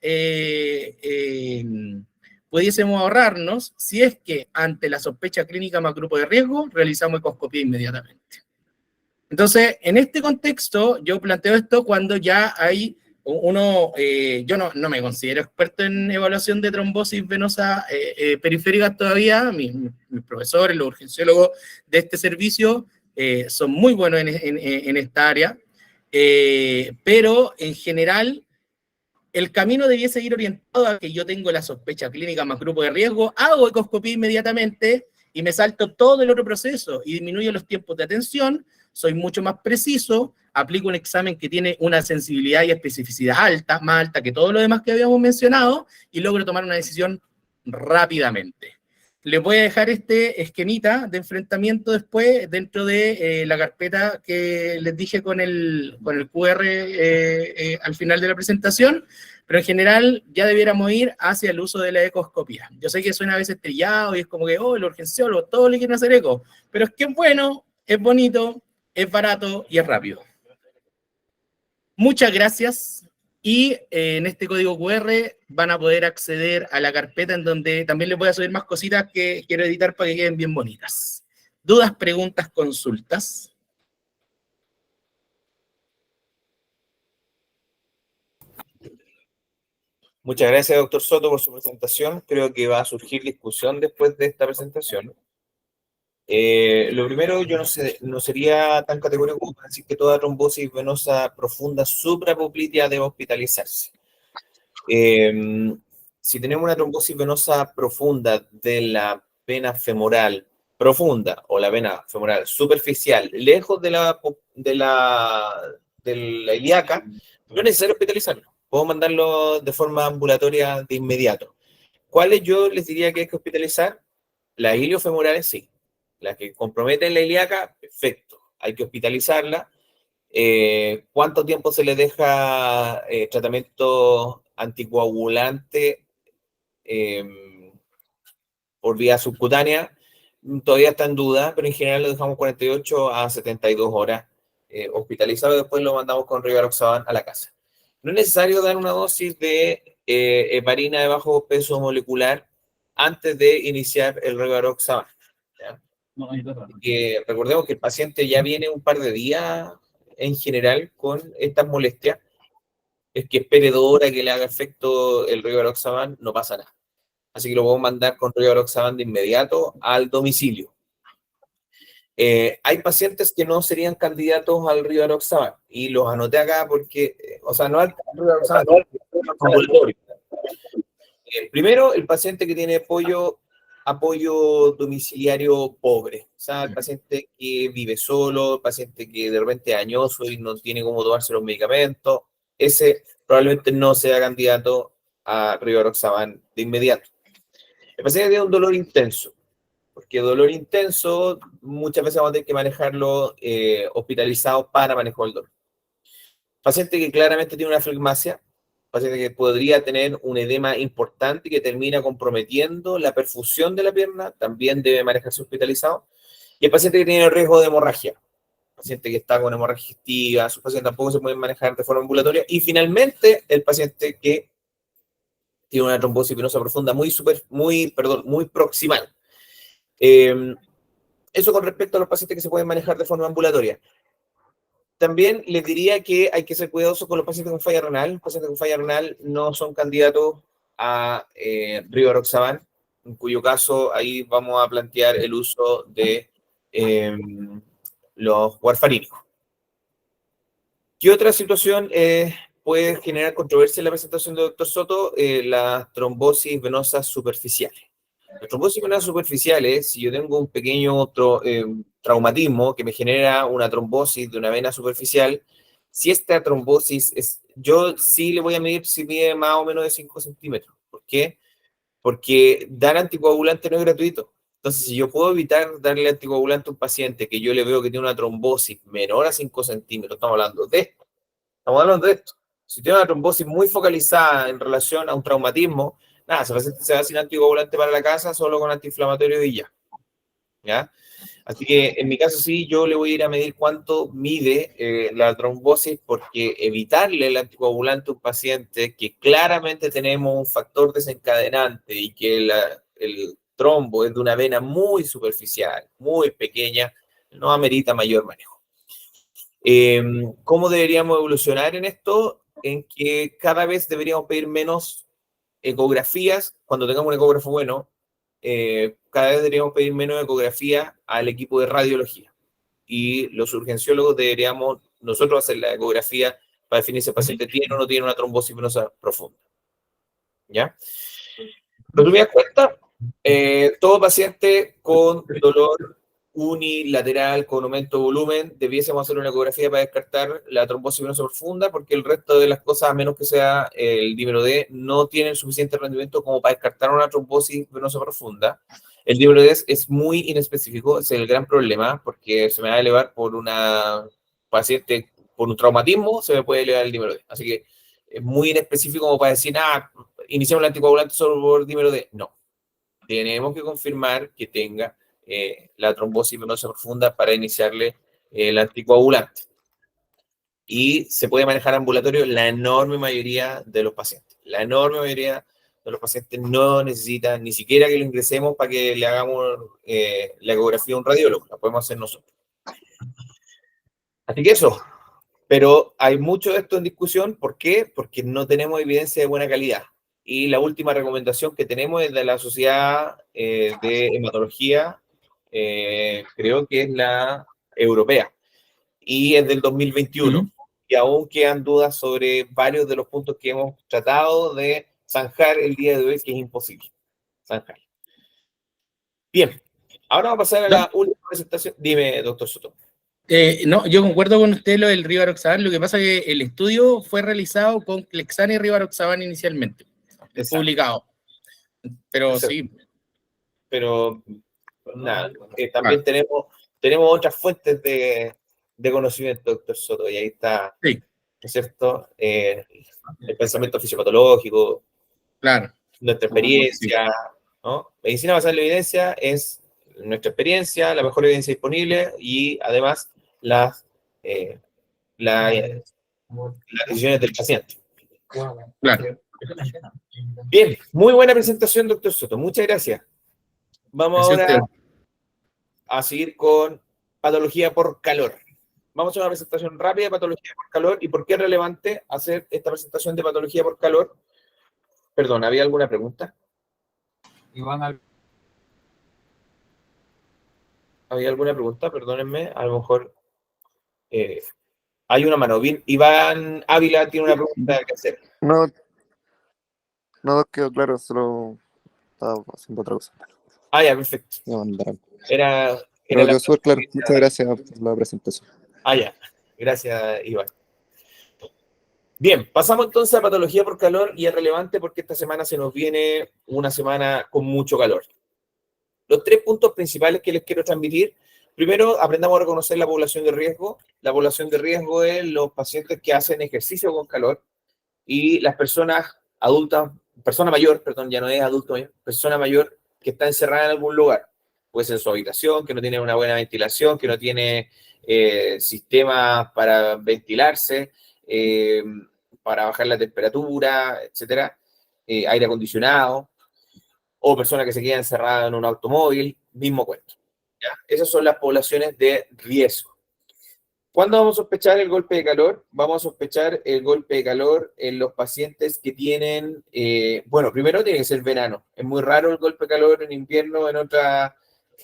ahorrarnos si es que ante la sospecha clínica más grupo de riesgo realizamos ecoscopía inmediatamente. Entonces, en este contexto, yo planteo esto cuando ya hay yo no me considero experto en evaluación de trombosis venosa periférica todavía. Mis profesores, los urgenciólogos de este servicio son muy buenos en esta área, pero en general el camino debiese ir orientado a que yo tengo la sospecha clínica más grupo de riesgo, hago ecoscopía inmediatamente y me salto todo el otro proceso y disminuyo los tiempos de atención, soy mucho más preciso, aplico un examen que tiene una sensibilidad y especificidad alta, más alta que todo lo demás que habíamos mencionado, y logro tomar una decisión rápidamente. Les voy a dejar este esquemita de enfrentamiento después dentro de la carpeta que les dije con el QR al final de la presentación, pero en general ya debiéramos ir hacia el uso de la ecoscopía. Yo sé que suena a veces trillado y es como que, oh, el urgenciólogo, todos le quieren hacer eco, pero es que es bueno, es bonito, es barato y es rápido. Muchas gracias. Y en este código QR van a poder acceder a la carpeta en donde también les voy a subir más cositas que quiero editar para que queden bien bonitas. ¿Dudas, preguntas, consultas? Muchas gracias, doctor Soto, por su presentación. Creo que va a surgir discusión después de esta presentación. Lo primero, yo no sería tan categórico como para decir que toda trombosis venosa profunda suprapoplitea debe hospitalizarse. Si tenemos una trombosis venosa profunda de la vena femoral profunda o la vena femoral superficial, lejos de la ilíaca, no es necesario hospitalizarlo. Puedo mandarlo de forma ambulatoria de inmediato. ¿Cuáles yo les diría que hay que hospitalizar? Las iliofemorales sí. las que comprometen la ilíaca, perfecto, hay que hospitalizarla. ¿Cuánto tiempo se le deja tratamiento anticoagulante por vía subcutánea? Todavía está en duda, pero en general lo dejamos 48 a 72 horas hospitalizado y después lo mandamos con rivaroxaban a la casa. No es necesario dar una dosis de heparina de bajo peso molecular antes de iniciar el rivaroxaban. Recordemos que el paciente ya viene un par de días en general con estas molestias. Es que espere 2 horas que le haga efecto el rivaroxaban, no pasa nada. Así que lo podemos mandar con rivaroxaban de inmediato al domicilio. Hay pacientes que no serían candidatos al rivaroxaban y los anoté acá porque, o sea, no al rivaroxaban, no, ambulatorio. Primero, el paciente que tiene apoyo domiciliario pobre, o sea, el paciente que vive solo, el paciente que de repente es añoso y no tiene cómo tomarse los medicamentos, ese probablemente no sea candidato a rivaroxaban de inmediato. El paciente tiene un dolor intenso, porque dolor intenso muchas veces vamos a tener que manejarlo hospitalizado para manejar el dolor. Paciente que claramente tiene una flegmasia, paciente que podría tener un edema importante y que termina comprometiendo la perfusión de la pierna, también debe manejarse hospitalizado. Y el paciente que tiene riesgo de hemorragia, paciente que está con hemorragia digestiva, sus pacientes tampoco se pueden manejar de forma ambulatoria. Y finalmente, el paciente que tiene una trombosis venosa profunda muy proximal. Eso con respecto a los pacientes que se pueden manejar de forma ambulatoria. También les diría que hay que ser cuidadosos con los pacientes con falla renal. Los pacientes con falla renal no son candidatos a rivaroxaban, en cuyo caso ahí vamos a plantear el uso de los warfarínicos. ¿Qué otra situación puede generar controversia en la presentación del doctor Soto? Las trombosis venosas superficiales. Las trombosis venosas superficiales, si yo tengo un pequeño traumatismo que me genera una trombosis de una vena superficial, si esta trombosis yo sí le voy a medir si mide más o menos de 5 centímetros. ¿Por qué? Porque dar anticoagulante no es gratuito. Entonces, si yo puedo evitar darle anticoagulante a un paciente que yo le veo que tiene una trombosis menor a 5 centímetros, estamos hablando de esto. Si tiene una trombosis muy focalizada en relación a un traumatismo, nada, ese paciente se va sin anticoagulante para la casa, solo con antiinflamatorio y ¿ya? Así que en mi caso sí, yo le voy a ir a medir cuánto mide la trombosis, porque evitarle el anticoagulante a un paciente que claramente tenemos un factor desencadenante y que el trombo es de una vena muy superficial, muy pequeña, no amerita mayor manejo. ¿Cómo deberíamos evolucionar en esto? En que cada vez deberíamos pedir menos ecografías. Cuando tengamos un ecógrafo bueno, cada vez deberíamos pedir menos ecografía al equipo de radiología. Y los urgenciólogos deberíamos nosotros hacer la ecografía para definir si el paciente tiene o no tiene una trombosis venosa profunda. ¿Ya? Resumidas cuentas, todo paciente con dolor unilateral con aumento de volumen, debiésemos hacer una ecografía para descartar la trombosis venosa profunda, porque el resto de las cosas, a menos que sea el dímero D, no tienen suficiente rendimiento como para descartar una trombosis venosa profunda. El dímero D es muy inespecífico, ese es el gran problema, porque se me va a elevar por una paciente, por un traumatismo, se me puede elevar el dímero D. Así que es muy inespecífico como para decir, iniciamos el anticoagulante solo por dímero D. No. Tenemos que confirmar que tenga la trombosis venosa profunda para iniciarle el anticoagulante. Y se puede manejar ambulatorio la enorme mayoría de los pacientes. La enorme mayoría de los pacientes no necesitan ni siquiera que lo ingresemos para que le hagamos la ecografía a un radiólogo. La podemos hacer nosotros. Así que eso. Pero hay mucho de esto en discusión. ¿Por qué? Porque no tenemos evidencia de buena calidad. Y la última recomendación que tenemos es de la Sociedad de Hematología, creo que es la europea, y es del 2021. Y aún quedan dudas sobre varios de los puntos que hemos tratado de zanjar el día de hoy, que es imposible zanjar. Bien, ahora vamos a pasar a la última presentación. Dime, doctor Soto. No, yo concuerdo con usted lo del rivaroxaban. Lo que pasa es que el estudio fue realizado con Clexane y rivaroxaban inicialmente, publicado. Pero Exacto. sí. Pero nada. También tenemos otras fuentes de conocimiento, doctor Soto, y ahí está, Sí. ¿no es cierto? El pensamiento fisiopatológico, Claro. nuestra experiencia, ¿no? Medicina basada en la evidencia es nuestra experiencia, la mejor evidencia disponible y además las decisiones del paciente. Claro. Bien, muy buena presentación, doctor Soto. Muchas gracias. Vamos ahora a seguir con patología por calor. Vamos a hacer una presentación rápida de patología por calor y por qué es relevante hacer esta presentación de patología por calor. Perdón, ¿había alguna pregunta? ¿Había alguna pregunta? Perdónenme, a lo mejor hay una mano. Bien, Iván Ávila tiene una pregunta que hacer. No quedó claro, solo estaba haciendo otra cosa. Ah, ya, perfecto. Era Pero la... quedó súper claro. Muchas gracias por la presentación. Ah, ya. Gracias, Iván. Bien, pasamos entonces a patología por calor y es relevante porque esta semana se nos viene una semana con mucho calor. Los 3 puntos principales que les quiero transmitir. Primero, aprendamos a reconocer la población de riesgo. La población de riesgo es los pacientes que hacen ejercicio con calor y las personas adultas, persona mayor, perdón, ya no es adulto mayor, persona mayor que está encerrada en algún lugar. Puede ser en su habitación, que no tiene una buena ventilación, que no tiene sistemas para ventilarse, para bajar la temperatura, etcétera, aire acondicionado, o personas que se quedan encerradas en un automóvil, mismo cuento. ¿Ya? Esas son las poblaciones de riesgo. ¿Cuándo vamos a sospechar el golpe de calor? Vamos a sospechar el golpe de calor en los pacientes que tienen, bueno, primero tiene que ser verano. Es muy raro el golpe de calor en invierno en otra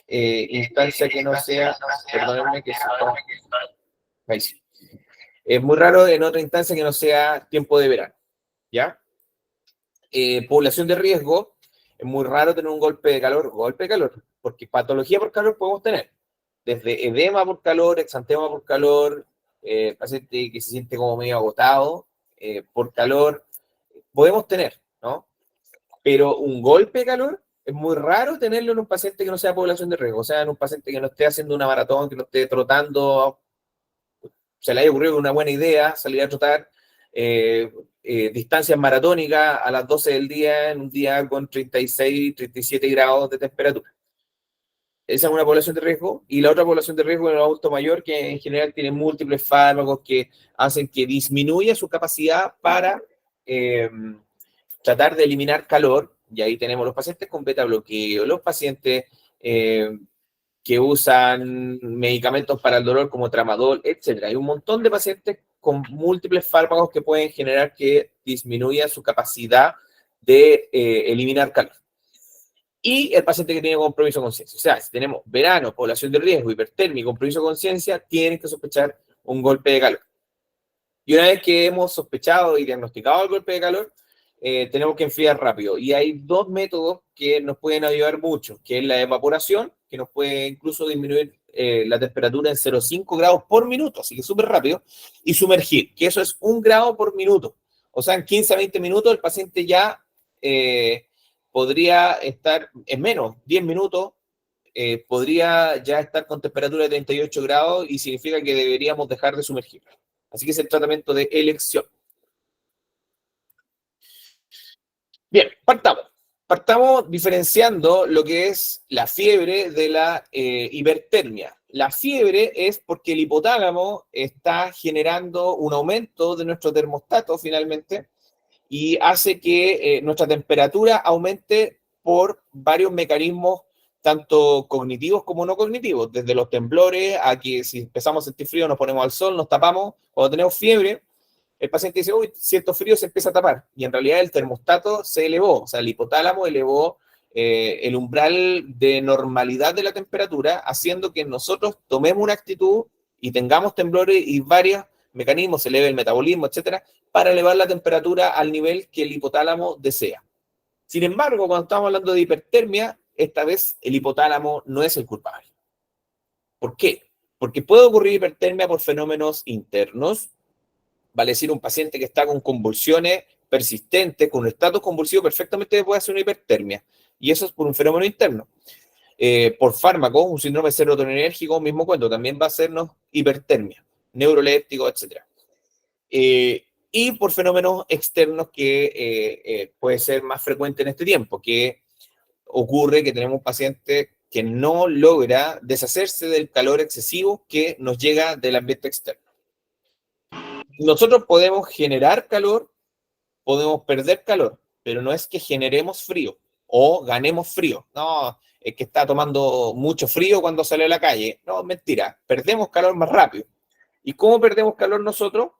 instancia que no sea, perdónenme que ahí sí. Es muy raro en otra instancia que no sea tiempo de verano, ¿ya? Población de riesgo, es muy raro tener un golpe de calor, porque patología por calor podemos tener. Desde edema por calor, exantema por calor, paciente que se siente como medio agotado por calor, podemos tener, ¿no? Pero un golpe de calor es muy raro tenerlo en un paciente que no sea población de riesgo, o sea, en un paciente que no esté haciendo una maratón, que no esté trotando, se le haya ocurrido una buena idea salir a trotar distancias maratónicas a las 12 del día en un día con 36, 37 grados de temperatura. Esa es una población de riesgo, y la otra población de riesgo es el adulto mayor, que en general tiene múltiples fármacos que hacen que disminuya su capacidad para tratar de eliminar calor, y ahí tenemos los pacientes con beta bloqueo, los pacientes que usan medicamentos para el dolor como tramadol, etc. Hay un montón de pacientes con múltiples fármacos que pueden generar que disminuya su capacidad de eliminar calor. Y el paciente que tiene compromiso de conciencia. O sea, si tenemos verano, población de riesgo, hipertermia y compromiso de conciencia, tienen que sospechar un golpe de calor. Y una vez que hemos sospechado y diagnosticado el golpe de calor, tenemos que enfriar rápido. Y hay 2 métodos que nos pueden ayudar mucho, que es la evaporación, que nos puede incluso disminuir la temperatura en 0,5 grados por minuto, así que súper rápido, y sumergir, que eso es 1 grado por minuto. O sea, en 15 a 20 minutos el paciente ya podría estar, en menos, 10 minutos, podría ya estar con temperatura de 38 grados y significa que deberíamos dejar de sumergir. Así que es el tratamiento de elección. Bien, partamos diferenciando lo que es la fiebre de la hipertermia. La fiebre es porque el hipotálamo está generando un aumento de nuestro termostato finalmente y hace que nuestra temperatura aumente por varios mecanismos, tanto cognitivos como no cognitivos, desde los temblores a que si empezamos a sentir frío nos ponemos al sol, nos tapamos. Cuando tenemos fiebre, el paciente dice, uy, siento frío, se empieza a tapar. Y en realidad el termostato se elevó, o sea, el hipotálamo elevó el umbral de normalidad de la temperatura, haciendo que nosotros tomemos una actitud y tengamos temblores y varios mecanismos, se eleve el metabolismo, etcétera, para elevar la temperatura al nivel que el hipotálamo desea. Sin embargo, cuando estamos hablando de hipertermia, esta vez el hipotálamo no es el culpable. ¿Por qué? Porque puede ocurrir hipertermia por fenómenos internos, vale decir, un paciente que está con convulsiones persistentes, con un estatus convulsivo, perfectamente puede hacer una hipertermia. Y eso es por un fenómeno interno. por fármaco, un síndrome serotoninérgico, mismo cuento, también va a hacernos hipertermia, neuroléptico, etc. Y por fenómenos externos que puede ser más frecuente en este tiempo, que ocurre que tenemos un paciente que no logra deshacerse del calor excesivo que nos llega del ambiente externo. Nosotros podemos generar calor, podemos perder calor, pero no es que generemos frío o ganemos frío. No, es que está tomando mucho frío cuando sale a la calle. No, mentira, perdemos calor más rápido. ¿Y cómo perdemos calor nosotros?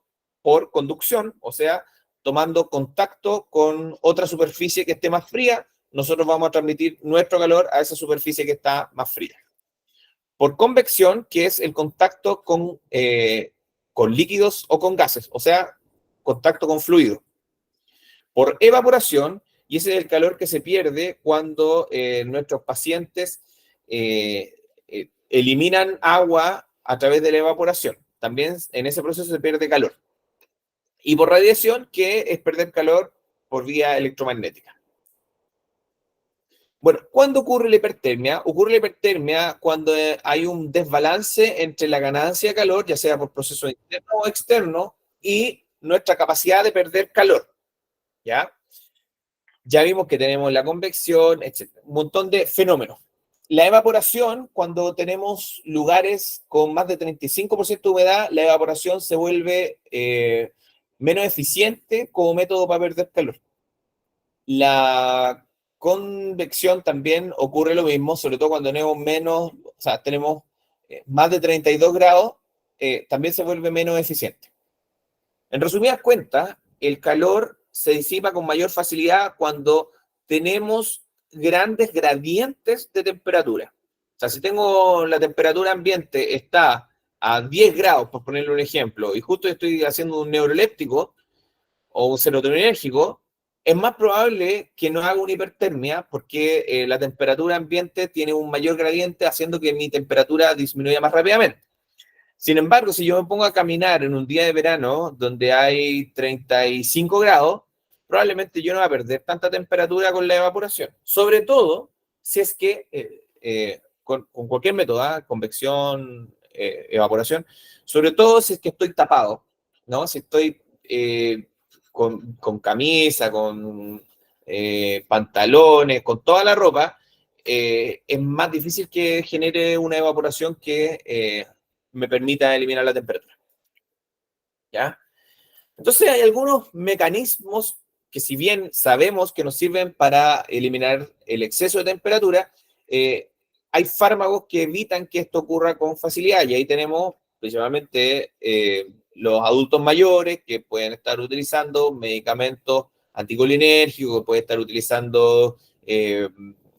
Por conducción, o sea, tomando contacto con otra superficie que esté más fría, nosotros vamos a transmitir nuestro calor a esa superficie que está más fría. Por convección, que es el contacto con líquidos o con gases, o sea, contacto con fluido. Por evaporación, y ese es el calor que se pierde cuando nuestros pacientes eliminan agua a través de la evaporación. También en ese proceso se pierde calor. Y por radiación, que es perder calor por vía electromagnética. Bueno, ¿cuándo ocurre la hipertermia? Ocurre la hipertermia cuando hay un desbalance entre la ganancia de calor, ya sea por proceso interno o externo, y nuestra capacidad de perder calor. ¿Ya? Ya vimos que tenemos la convección, etc. Un montón de fenómenos. La evaporación, cuando tenemos lugares con más de 35% de humedad, la evaporación se vuelve menos eficiente como método para perder calor. La convección también ocurre lo mismo, sobre todo cuando tenemos más de 32 grados, también se vuelve menos eficiente. En resumidas cuentas, el calor se disipa con mayor facilidad cuando tenemos grandes gradientes de temperatura. O sea, si tengo la temperatura ambiente está a 10 grados, por ponerle un ejemplo, y justo estoy haciendo un neuroléptico o un serotoninérgico, es más probable que no haga una hipertermia porque la temperatura ambiente tiene un mayor gradiente haciendo que mi temperatura disminuya más rápidamente. Sin embargo, si yo me pongo a caminar en un día de verano donde hay 35 grados, probablemente yo no voy a perder tanta temperatura con la evaporación. Sobre todo si es que con cualquier método, convección, evaporación, sobre todo si es que estoy tapado, ¿no? Si estoy con camisa, con pantalones, con toda la ropa, es más difícil que genere una evaporación que me permita eliminar la temperatura. ¿Ya? Entonces hay algunos mecanismos que si bien sabemos que nos sirven para eliminar el exceso de temperatura, hay fármacos que evitan que esto ocurra con facilidad y ahí tenemos principalmente los adultos mayores que pueden estar utilizando medicamentos anticolinérgicos, que pueden estar utilizando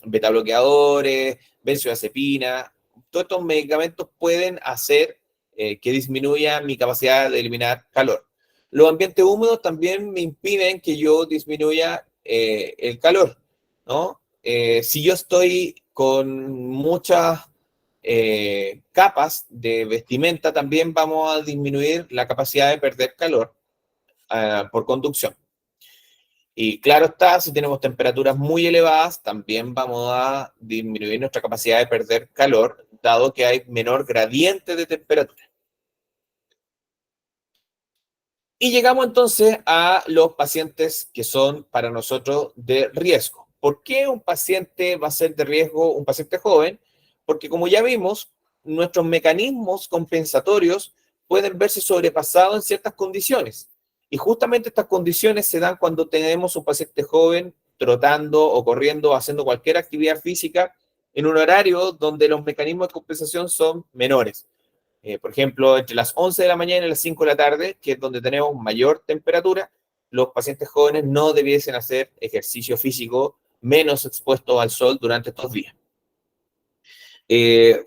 betabloqueadores, benzodiazepina. Todos estos medicamentos pueden hacer que disminuya mi capacidad de eliminar calor. Los ambientes húmedos también me impiden que yo disminuya el calor, ¿no? Si yo estoy con muchas capas de vestimenta, también vamos a disminuir la capacidad de perder calor por conducción. Y claro está, si tenemos temperaturas muy elevadas, también vamos a disminuir nuestra capacidad de perder calor, dado que hay menor gradiente de temperatura. Y llegamos entonces a los pacientes que son para nosotros de riesgo. ¿Por qué un paciente va a ser de riesgo, un paciente joven? Porque como ya vimos, nuestros mecanismos compensatorios pueden verse sobrepasados en ciertas condiciones. Y justamente estas condiciones se dan cuando tenemos un paciente joven trotando o corriendo, haciendo cualquier actividad física en un horario donde los mecanismos de compensación son menores. Por ejemplo, entre las 11 de la mañana y las 5 de la tarde, que es donde tenemos mayor temperatura, los pacientes jóvenes no debiesen hacer ejercicio físico menos expuestos al sol durante estos días.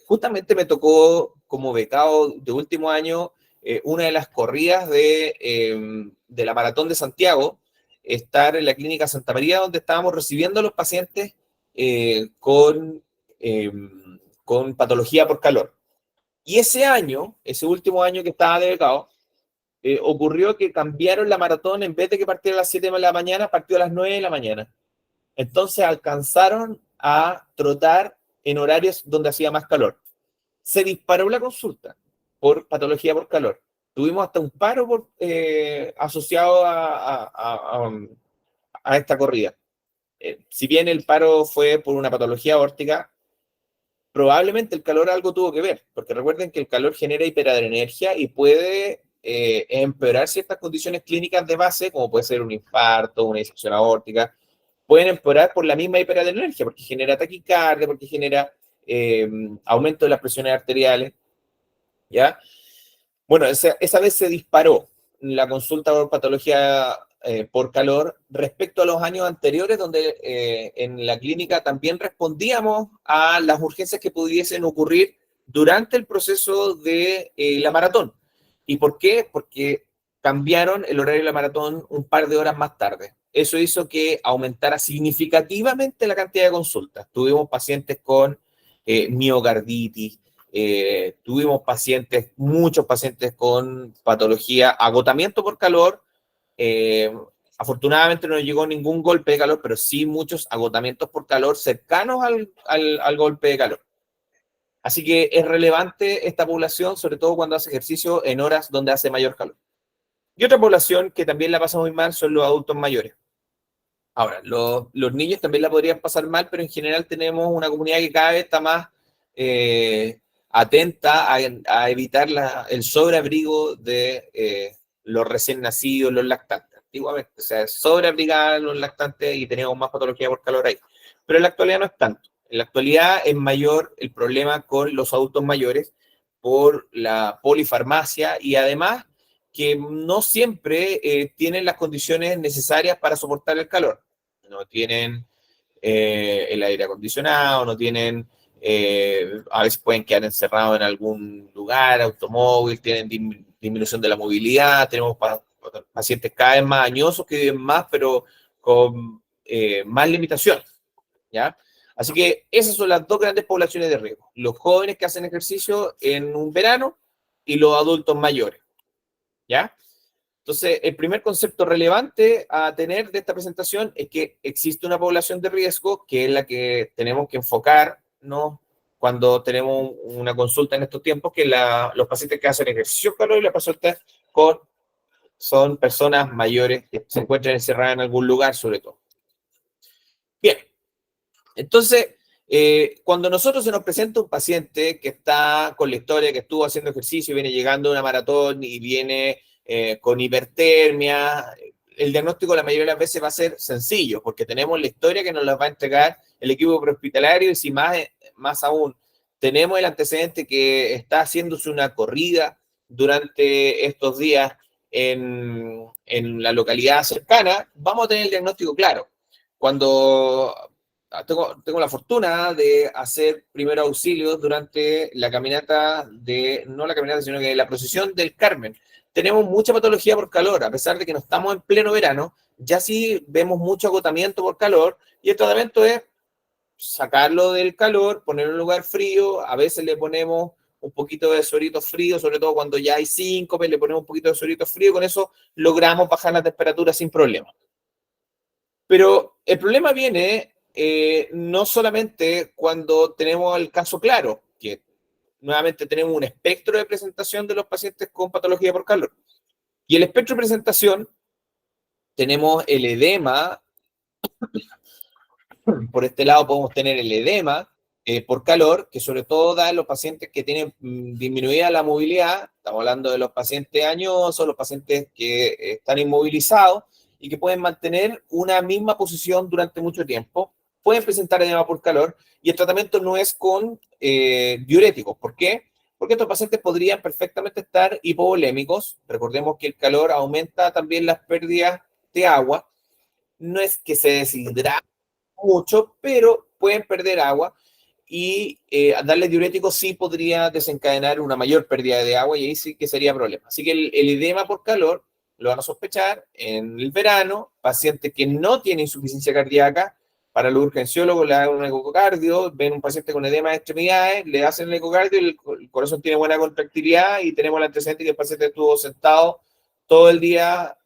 Justamente me tocó como becado de último año una de las corridas de la Maratón de Santiago, estar en la Clínica Santa María, donde estábamos recibiendo a los pacientes con patología por calor. Y ese año, ese último año que estaba de becado, ocurrió que cambiaron la maratón, en vez de que partiera a las 7 de la mañana, partió a las 9 de la mañana. Entonces alcanzaron a trotar en horarios donde hacía más calor. Se disparó la consulta por patología por calor. Tuvimos hasta un paro asociado a esta corrida. Si bien el paro fue por una patología aórtica, probablemente el calor algo tuvo que ver, porque recuerden que el calor genera hiperadrenergia y puede empeorar ciertas condiciones clínicas de base, como puede ser un infarto, una disección aórtica, pueden empeorar por la misma hiperadrenergia, porque genera taquicardia, porque genera aumento de las presiones arteriales, ¿ya? Bueno, esa vez se disparó la consulta por patología por calor respecto a los años anteriores, donde en la clínica también respondíamos a las urgencias que pudiesen ocurrir durante el proceso de la maratón. ¿Y por qué? Porque cambiaron el horario de la maratón un par de horas más tarde. Eso hizo que aumentara significativamente la cantidad de consultas. Tuvimos pacientes con miocarditis, tuvimos pacientes, muchos pacientes con patología, agotamiento por calor. Afortunadamente no llegó ningún golpe de calor, pero sí muchos agotamientos por calor cercanos al golpe de calor. Así que es relevante esta población, sobre todo cuando hace ejercicio en horas donde hace mayor calor. Y otra población que también la pasa muy mal son los adultos mayores. Ahora, los niños también la podrían pasar mal, pero en general tenemos una comunidad que cada vez está más atenta a evitar el sobreabrigo de los recién nacidos, los lactantes. Antiguamente, o sea, sobreabrigar a los lactantes y tenemos más patología por calor ahí. Pero en la actualidad no es tanto. En la actualidad es mayor el problema con los adultos mayores por la polifarmacia y además que no siempre tienen las condiciones necesarias para soportar el calor. No tienen el aire acondicionado, no tienen, a veces pueden quedar encerrados en algún lugar, automóvil, tienen disminución de la movilidad, tenemos pacientes cada vez más añosos que viven más, pero con más limitaciones, ¿ya? Así que esas son las dos grandes poblaciones de riesgo, los jóvenes que hacen ejercicio en un verano y los adultos mayores, ¿ya? Entonces, el primer concepto relevante a tener de esta presentación es que existe una población de riesgo que es la que tenemos que enfocarnos cuando tenemos una consulta en estos tiempos, que los pacientes que hacen ejercicio calor y la pacientes son personas mayores que se encuentran encerradas en algún lugar, sobre todo. Bien, entonces, cuando nosotros se nos presenta un paciente que está con la historia, que estuvo haciendo ejercicio, viene llegando a una maratón y viene con hipertermia, el diagnóstico la mayoría de las veces va a ser sencillo, porque tenemos la historia que nos la va a entregar el equipo prehospitalario y si más aún, tenemos el antecedente que está haciéndose una corrida durante estos días en la localidad cercana, vamos a tener el diagnóstico claro. Cuando tengo la fortuna de hacer primeros auxilios durante la caminata no la caminata, sino que la procesión del Carmen. Tenemos mucha patología por calor, a pesar de que no estamos en pleno verano, ya sí vemos mucho agotamiento por calor, y el tratamiento es sacarlo del calor, ponerlo en un lugar frío, a veces le ponemos un poquito de suerito frío, sobre todo cuando ya hay síncope, le ponemos un poquito de suerito frío, con eso logramos bajar la temperatura sin problema. Pero el problema viene no solamente cuando tenemos el caso claro, que nuevamente tenemos un espectro de presentación de los pacientes con patología por calor. Y el espectro de presentación, tenemos el edema, por este lado podemos tener el edema por calor, que sobre todo da en los pacientes que tienen disminuida la movilidad, estamos hablando de los pacientes añosos, los pacientes que están inmovilizados y que pueden mantener una misma posición durante mucho tiempo, pueden presentar edema por calor, y el tratamiento no es con diuréticos. ¿Por qué? Porque estos pacientes podrían perfectamente estar hipovolémicos. Recordemos que el calor aumenta también las pérdidas de agua. No es que se deshidrate mucho, pero pueden perder agua, y darle diuréticos sí podría desencadenar una mayor pérdida de agua y ahí sí que sería problema. Así que el edema por calor lo van a sospechar en el verano, paciente que no tiene insuficiencia cardíaca, para los urgenciólogos le hagan un ecocardio, ven un paciente con edema de extremidades, le hacen el ecocardio, el corazón tiene buena contractilidad y tenemos el antecedente que el paciente estuvo sentado todo el día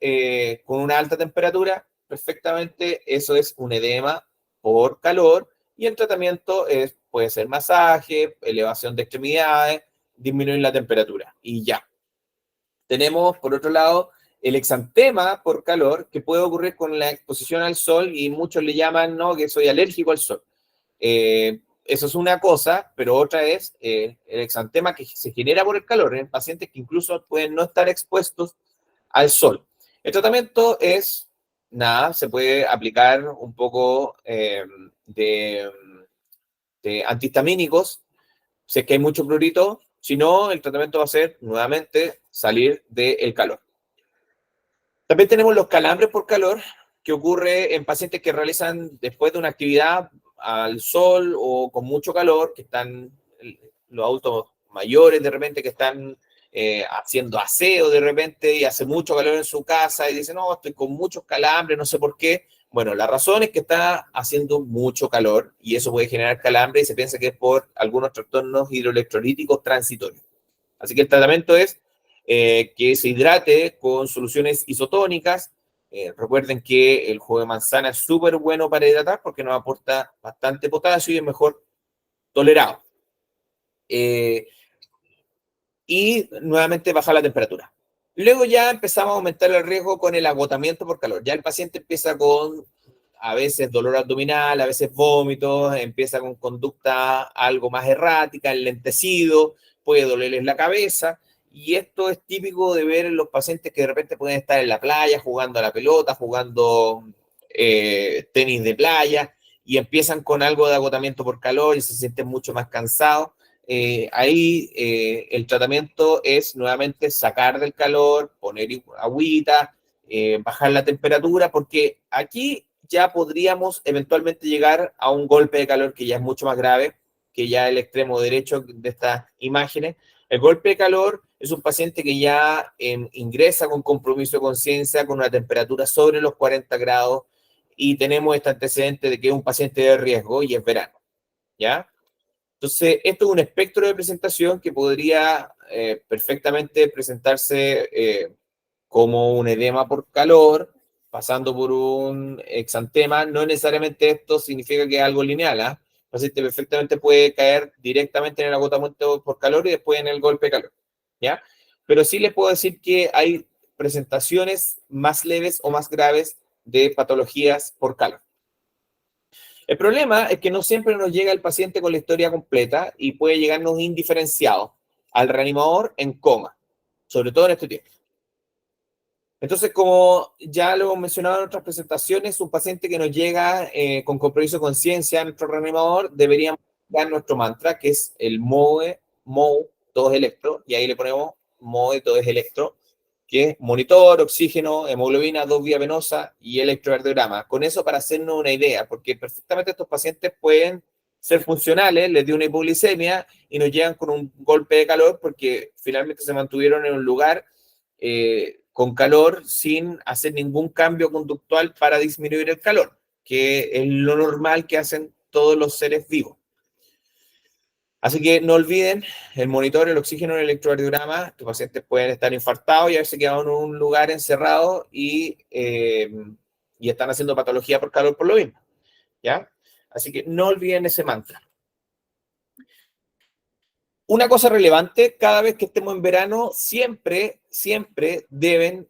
con una alta temperatura, perfectamente eso es un edema por calor Y el tratamiento puede ser masaje, elevación de extremidades, disminuir la temperatura y ya. Tenemos, por otro lado, el exantema por calor, que puede ocurrir con la exposición al sol y muchos le llaman, no, que soy alérgico al sol. Eso es una cosa, pero otra es el exantema que se genera por el calor en pacientes que incluso pueden no estar expuestos al sol. El tratamiento es, nada, se puede aplicar un poco de antihistamínicos, si es que hay mucho prurito. Si no, el tratamiento va a ser nuevamente salir del calor. También tenemos los calambres por calor, que ocurre en pacientes que realizan después de una actividad al sol o con mucho calor, que están los adultos mayores de repente que están haciendo aseo de repente y hace mucho calor en su casa y dicen, no, estoy con muchos calambres, no sé por qué. Bueno, la razón es que está haciendo mucho calor y eso puede generar calambre y se piensa que es por algunos trastornos hidroelectrolíticos transitorios. Así que el tratamiento es que se hidrate con soluciones isotónicas. Recuerden que el jugo de manzana es súper bueno para hidratar porque nos aporta bastante potasio y es mejor tolerado. Y nuevamente bajar la temperatura. Luego ya empezamos a aumentar el riesgo con el agotamiento por calor. Ya el paciente empieza con a veces dolor abdominal, a veces vómitos, empieza con conducta algo más errática, enlentecido, puede dolerles la cabeza. Y esto es típico de ver en los pacientes que de repente pueden estar en la playa jugando a la pelota, jugando tenis de playa y empiezan con algo de agotamiento por calor y se sienten mucho más cansados. Ahí el tratamiento es nuevamente sacar del calor, poner agüita, bajar la temperatura, porque aquí ya podríamos eventualmente llegar a un golpe de calor que ya es mucho más grave, que ya el extremo derecho de estas imágenes. El golpe de calor es un paciente que ya ingresa con compromiso de conciencia, con una temperatura sobre los 40 grados, y tenemos este antecedente de que es un paciente de riesgo y es verano, ¿ya? Entonces, esto es un espectro de presentación que podría perfectamente presentarse como un edema por calor, pasando por un exantema. No necesariamente esto significa que es algo lineal, ¿eh? El paciente perfectamente puede caer directamente en el agotamiento por calor y después en el golpe de calor, ¿ya? Pero sí les puedo decir que hay presentaciones más leves o más graves de patologías por calor. El problema es que no siempre nos llega el paciente con la historia completa y puede llegarnos indiferenciado al reanimador en coma, sobre todo en este tiempo. Entonces, como ya lo hemos mencionado en otras presentaciones, un paciente que nos llega con compromiso de conciencia a nuestro reanimador, deberíamos dar nuestro mantra, que es el MOE, todo es electro, y ahí le ponemos MOE, todo es electro, que es monitor, oxígeno, hemoglobina, 2 vías venosa y electrocardiograma. Con eso para hacernos una idea, porque perfectamente estos pacientes pueden ser funcionales, les dio una hipoglicemia y nos llegan con un golpe de calor porque finalmente se mantuvieron en un lugar con calor sin hacer ningún cambio conductual para disminuir el calor, que es lo normal que hacen todos los seres vivos. Así que no olviden el monitor, el oxígeno, el electrocardiograma. Los pacientes pueden estar infartados y haberse quedado en un lugar encerrado y están haciendo patología por calor por lo mismo, ¿ya? Así que no olviden ese mantra. Una cosa relevante, cada vez que estemos en verano, siempre deben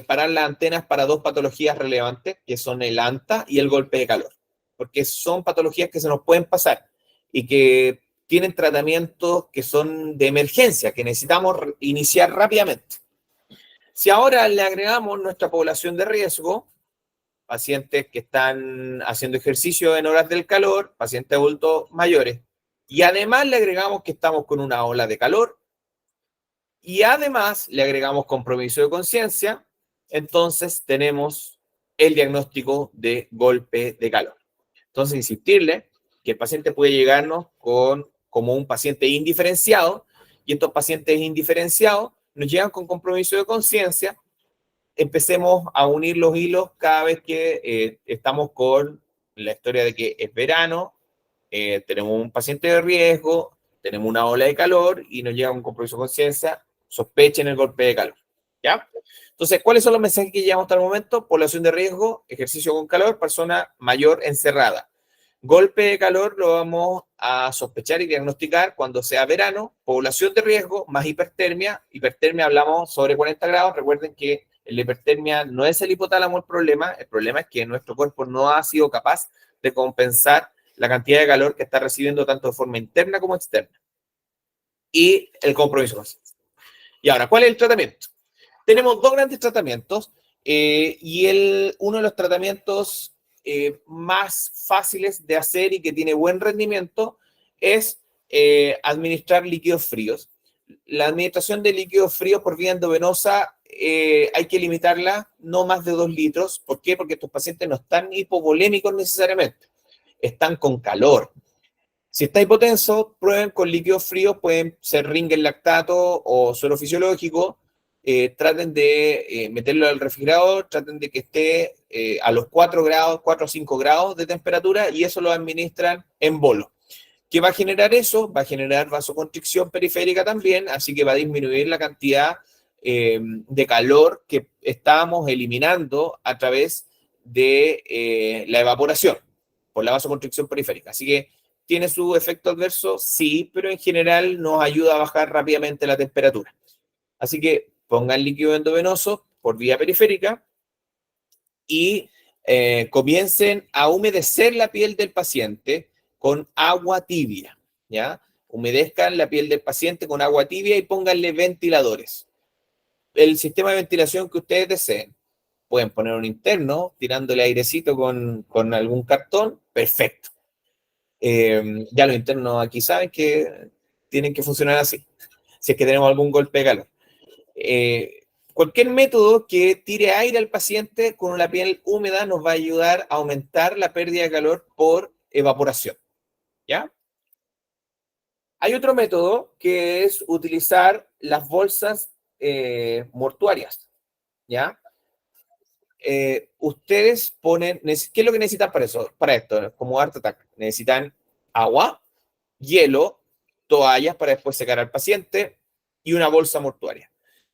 parar las antenas para 2 patologías relevantes, que son el ANTA y el golpe de calor, porque son patologías que se nos pueden pasar y que tienen tratamientos que son de emergencia, que necesitamos iniciar rápidamente. Si ahora le agregamos nuestra población de riesgo, pacientes que están haciendo ejercicio en horas del calor, pacientes adultos mayores, y además le agregamos que estamos con una ola de calor, y además le agregamos compromiso de conciencia, entonces tenemos el diagnóstico de golpe de calor. Entonces, insistirle que el paciente puede llegarnos como un paciente indiferenciado, y estos pacientes indiferenciados nos llegan con compromiso de conciencia. Empecemos a unir los hilos cada vez que estamos con la historia de que es verano, tenemos un paciente de riesgo, tenemos una ola de calor y nos llega un compromiso de conciencia, sospechen el golpe de calor, ¿ya? Entonces, ¿cuáles son los mensajes que llevamos hasta el momento? Población de riesgo, ejercicio con calor, persona mayor encerrada. Golpe de calor lo vamos a sospechar y diagnosticar cuando sea verano, población de riesgo, más hipertermia. Hipertermia hablamos sobre 40 grados. Recuerden que la hipertermia no es el hipotálamo el problema es que nuestro cuerpo no ha sido capaz de compensar la cantidad de calor que está recibiendo tanto de forma interna como externa. Y el compromiso. Y ahora, ¿cuál es el tratamiento? Tenemos dos grandes tratamientos y uno de los tratamientos más fáciles de hacer y que tiene buen rendimiento es administrar líquidos fríos. La administración de líquidos fríos por vía endovenosa hay que limitarla no más de 2 litros. ¿Por qué? Porque estos pacientes no están hipovolémicos necesariamente, están con calor. Si está hipotenso, prueben con líquidos fríos, pueden ser Ringer lactato o suero fisiológico. Traten de meterlo al refrigerador, traten de que esté a los 4 grados, 4 o 5 grados de temperatura y eso lo administran en bolo. ¿Qué va a generar eso? Va a generar vasoconstricción periférica también, así que va a disminuir la cantidad de calor que estábamos eliminando a través de la evaporación por la vasoconstricción periférica. Así que ¿tiene su efecto adverso? Sí, pero en general nos ayuda a bajar rápidamente la temperatura. Así que pongan líquido endovenoso por vía periférica y comiencen a humedecer la piel del paciente con agua tibia, ¿ya? Humedezcan la piel del paciente con agua tibia y pónganle ventiladores. El sistema de ventilación que ustedes deseen. Pueden poner un interno, tirándole airecito con algún cartón, perfecto. Ya los internos aquí saben que tienen que funcionar así, si es que tenemos algún golpe de calor. Cualquier método que tire aire al paciente con la piel húmeda nos va a ayudar a aumentar la pérdida de calor por evaporación, ¿ya? Hay otro método que es utilizar las bolsas mortuarias, ¿ya? Ustedes ponen, ¿qué es lo que necesitan para eso? Para esto, como Art Attack, necesitan agua, hielo, toallas para después secar al paciente y una bolsa mortuaria.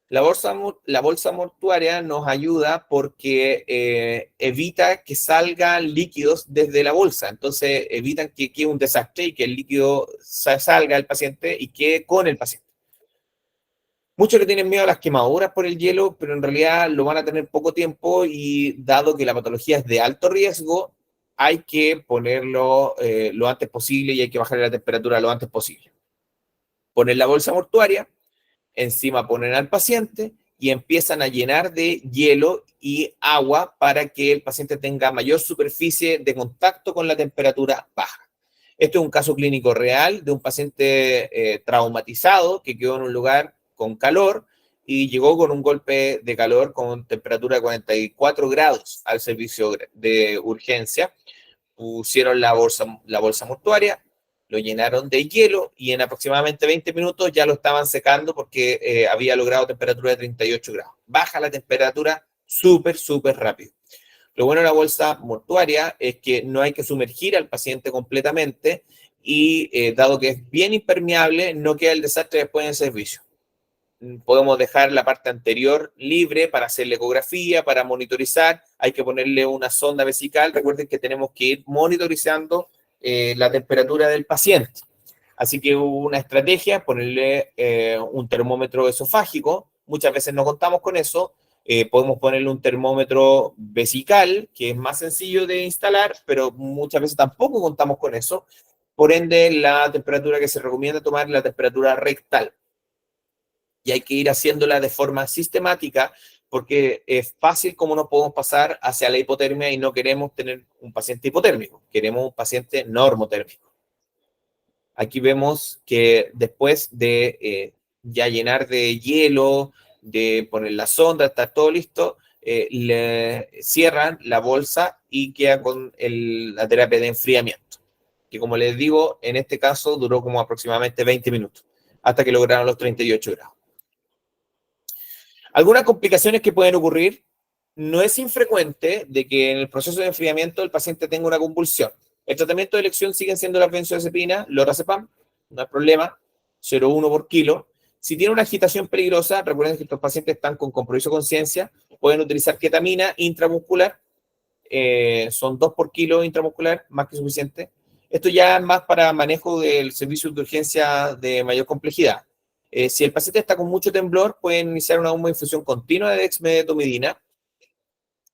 La bolsa mortuaria nos ayuda porque evita que salgan líquidos desde la bolsa, entonces evitan que quede un desastre y que el líquido salga del paciente y quede con el paciente. Muchos le tienen miedo a las quemaduras por el hielo, pero en realidad lo van a tener poco tiempo y dado que la patología es de alto riesgo, hay que ponerlo lo antes posible y hay que bajar la temperatura lo antes posible. Poner la bolsa mortuaria, encima ponen al paciente y empiezan a llenar de hielo y agua para que el paciente tenga mayor superficie de contacto con la temperatura baja. Esto es un caso clínico real de un paciente traumatizado que quedó en un lugar con calor y llegó con un golpe de calor con temperatura de 44 grados al servicio de urgencia. Pusieron la bolsa mortuaria, lo llenaron de hielo y en aproximadamente 20 minutos ya lo estaban secando porque había logrado temperatura de 38 grados. Baja la temperatura súper rápido. Lo bueno de la bolsa mortuaria es que no hay que sumergir al paciente completamente y dado que es bien impermeable, no queda el desastre después del servicio. Podemos dejar la parte anterior libre para hacer la ecografía, para monitorizar. Hay que ponerle una sonda vesical. Recuerden que tenemos que ir monitorizando la temperatura del paciente. Así que una estrategia, ponerle un termómetro esofágico. Muchas veces no contamos con eso. Podemos ponerle un termómetro vesical, que es más sencillo de instalar, pero muchas veces tampoco contamos con eso. Por ende, la temperatura que se recomienda tomar es la temperatura rectal. Y hay que ir haciéndola de forma sistemática porque es fácil como nos podemos pasar hacia la hipotermia y no queremos tener un paciente hipotérmico, queremos un paciente normotérmico. Aquí vemos que después de ya llenar de hielo, de poner la sonda, está todo listo, le cierran la bolsa y queda con la terapia de enfriamiento, que como les digo, en este caso duró como aproximadamente 20 minutos, hasta que lograron los 38 grados. Algunas complicaciones que pueden ocurrir, no es infrecuente de que en el proceso de enfriamiento el paciente tenga una convulsión. El tratamiento de elección siguen siendo las benzodiazepinas, lorazepam, no hay problema, 0,1 por kilo. Si tiene una agitación peligrosa, recuerden que estos pacientes están con compromiso de conciencia, pueden utilizar ketamina intramuscular son 2 por kilo intramuscular, más que suficiente. Esto ya es más para manejo del servicio de urgencia de mayor complejidad. Si el paciente está con mucho temblor, pueden iniciar una infusión continua de dexmedetomidina.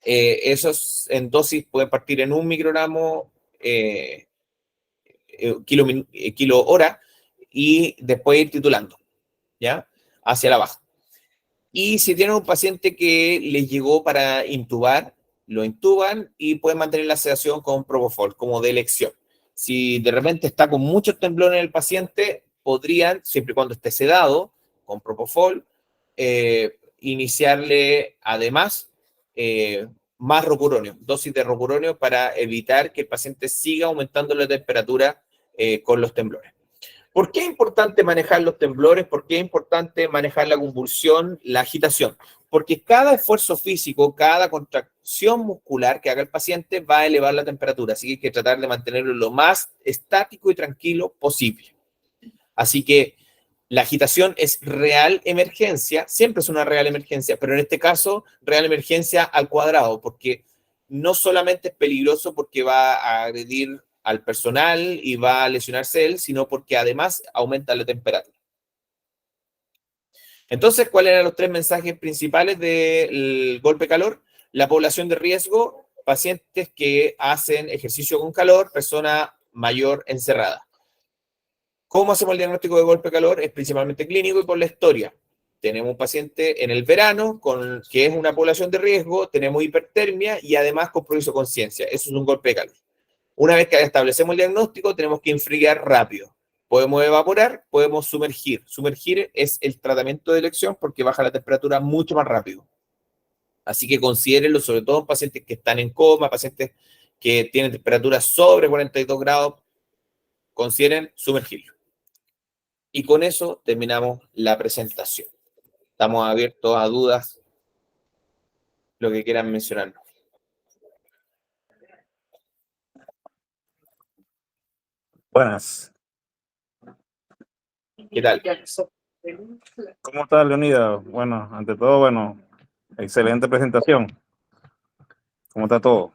Esos en dosis pueden partir en 1 microgramo kilo hora y después ir titulando, ¿ya? Hacia la baja. Y si tienen un paciente que les llegó para intubar, lo intuban y pueden mantener la sedación con propofol como de elección. Si de repente está con mucho temblor en el paciente, podrían, siempre y cuando esté sedado, con propofol, iniciarle además más rocuronio, dosis de rocuronio para evitar que el paciente siga aumentando la temperatura con los temblores. ¿Por qué es importante manejar los temblores? ¿Por qué es importante manejar la convulsión, la agitación? Porque cada esfuerzo físico, cada contracción muscular que haga el paciente va a elevar la temperatura, así que hay que tratar de mantenerlo lo más estático y tranquilo posible. Así que la agitación es real emergencia, siempre es una real emergencia, pero en este caso, real emergencia al cuadrado, porque no solamente es peligroso porque va a agredir al personal y va a lesionarse él, sino porque además aumenta la temperatura. Entonces, ¿cuáles eran los 3 mensajes principales del golpe calor? La población de riesgo, pacientes que hacen ejercicio con calor, persona mayor encerrada. ¿Cómo hacemos el diagnóstico de golpe calor? Es principalmente clínico y por la historia. Tenemos un paciente en el verano que es una población de riesgo, tenemos hipertermia y además compromiso de conciencia. Eso es un golpe de calor. Una vez que establecemos el diagnóstico, tenemos que enfriar rápido. Podemos evaporar, podemos sumergir. Sumergir es el tratamiento de elección porque baja la temperatura mucho más rápido. Así que considérenlo, sobre todo en pacientes que están en coma, pacientes que tienen temperatura sobre 42 grados, consideren sumergirlo. Y con eso terminamos la presentación. Estamos abiertos a dudas, lo que quieran mencionarnos. Buenas. ¿Qué tal? ¿Cómo está, Leonida? Bueno, ante todo, bueno, excelente presentación. ¿Cómo está todo?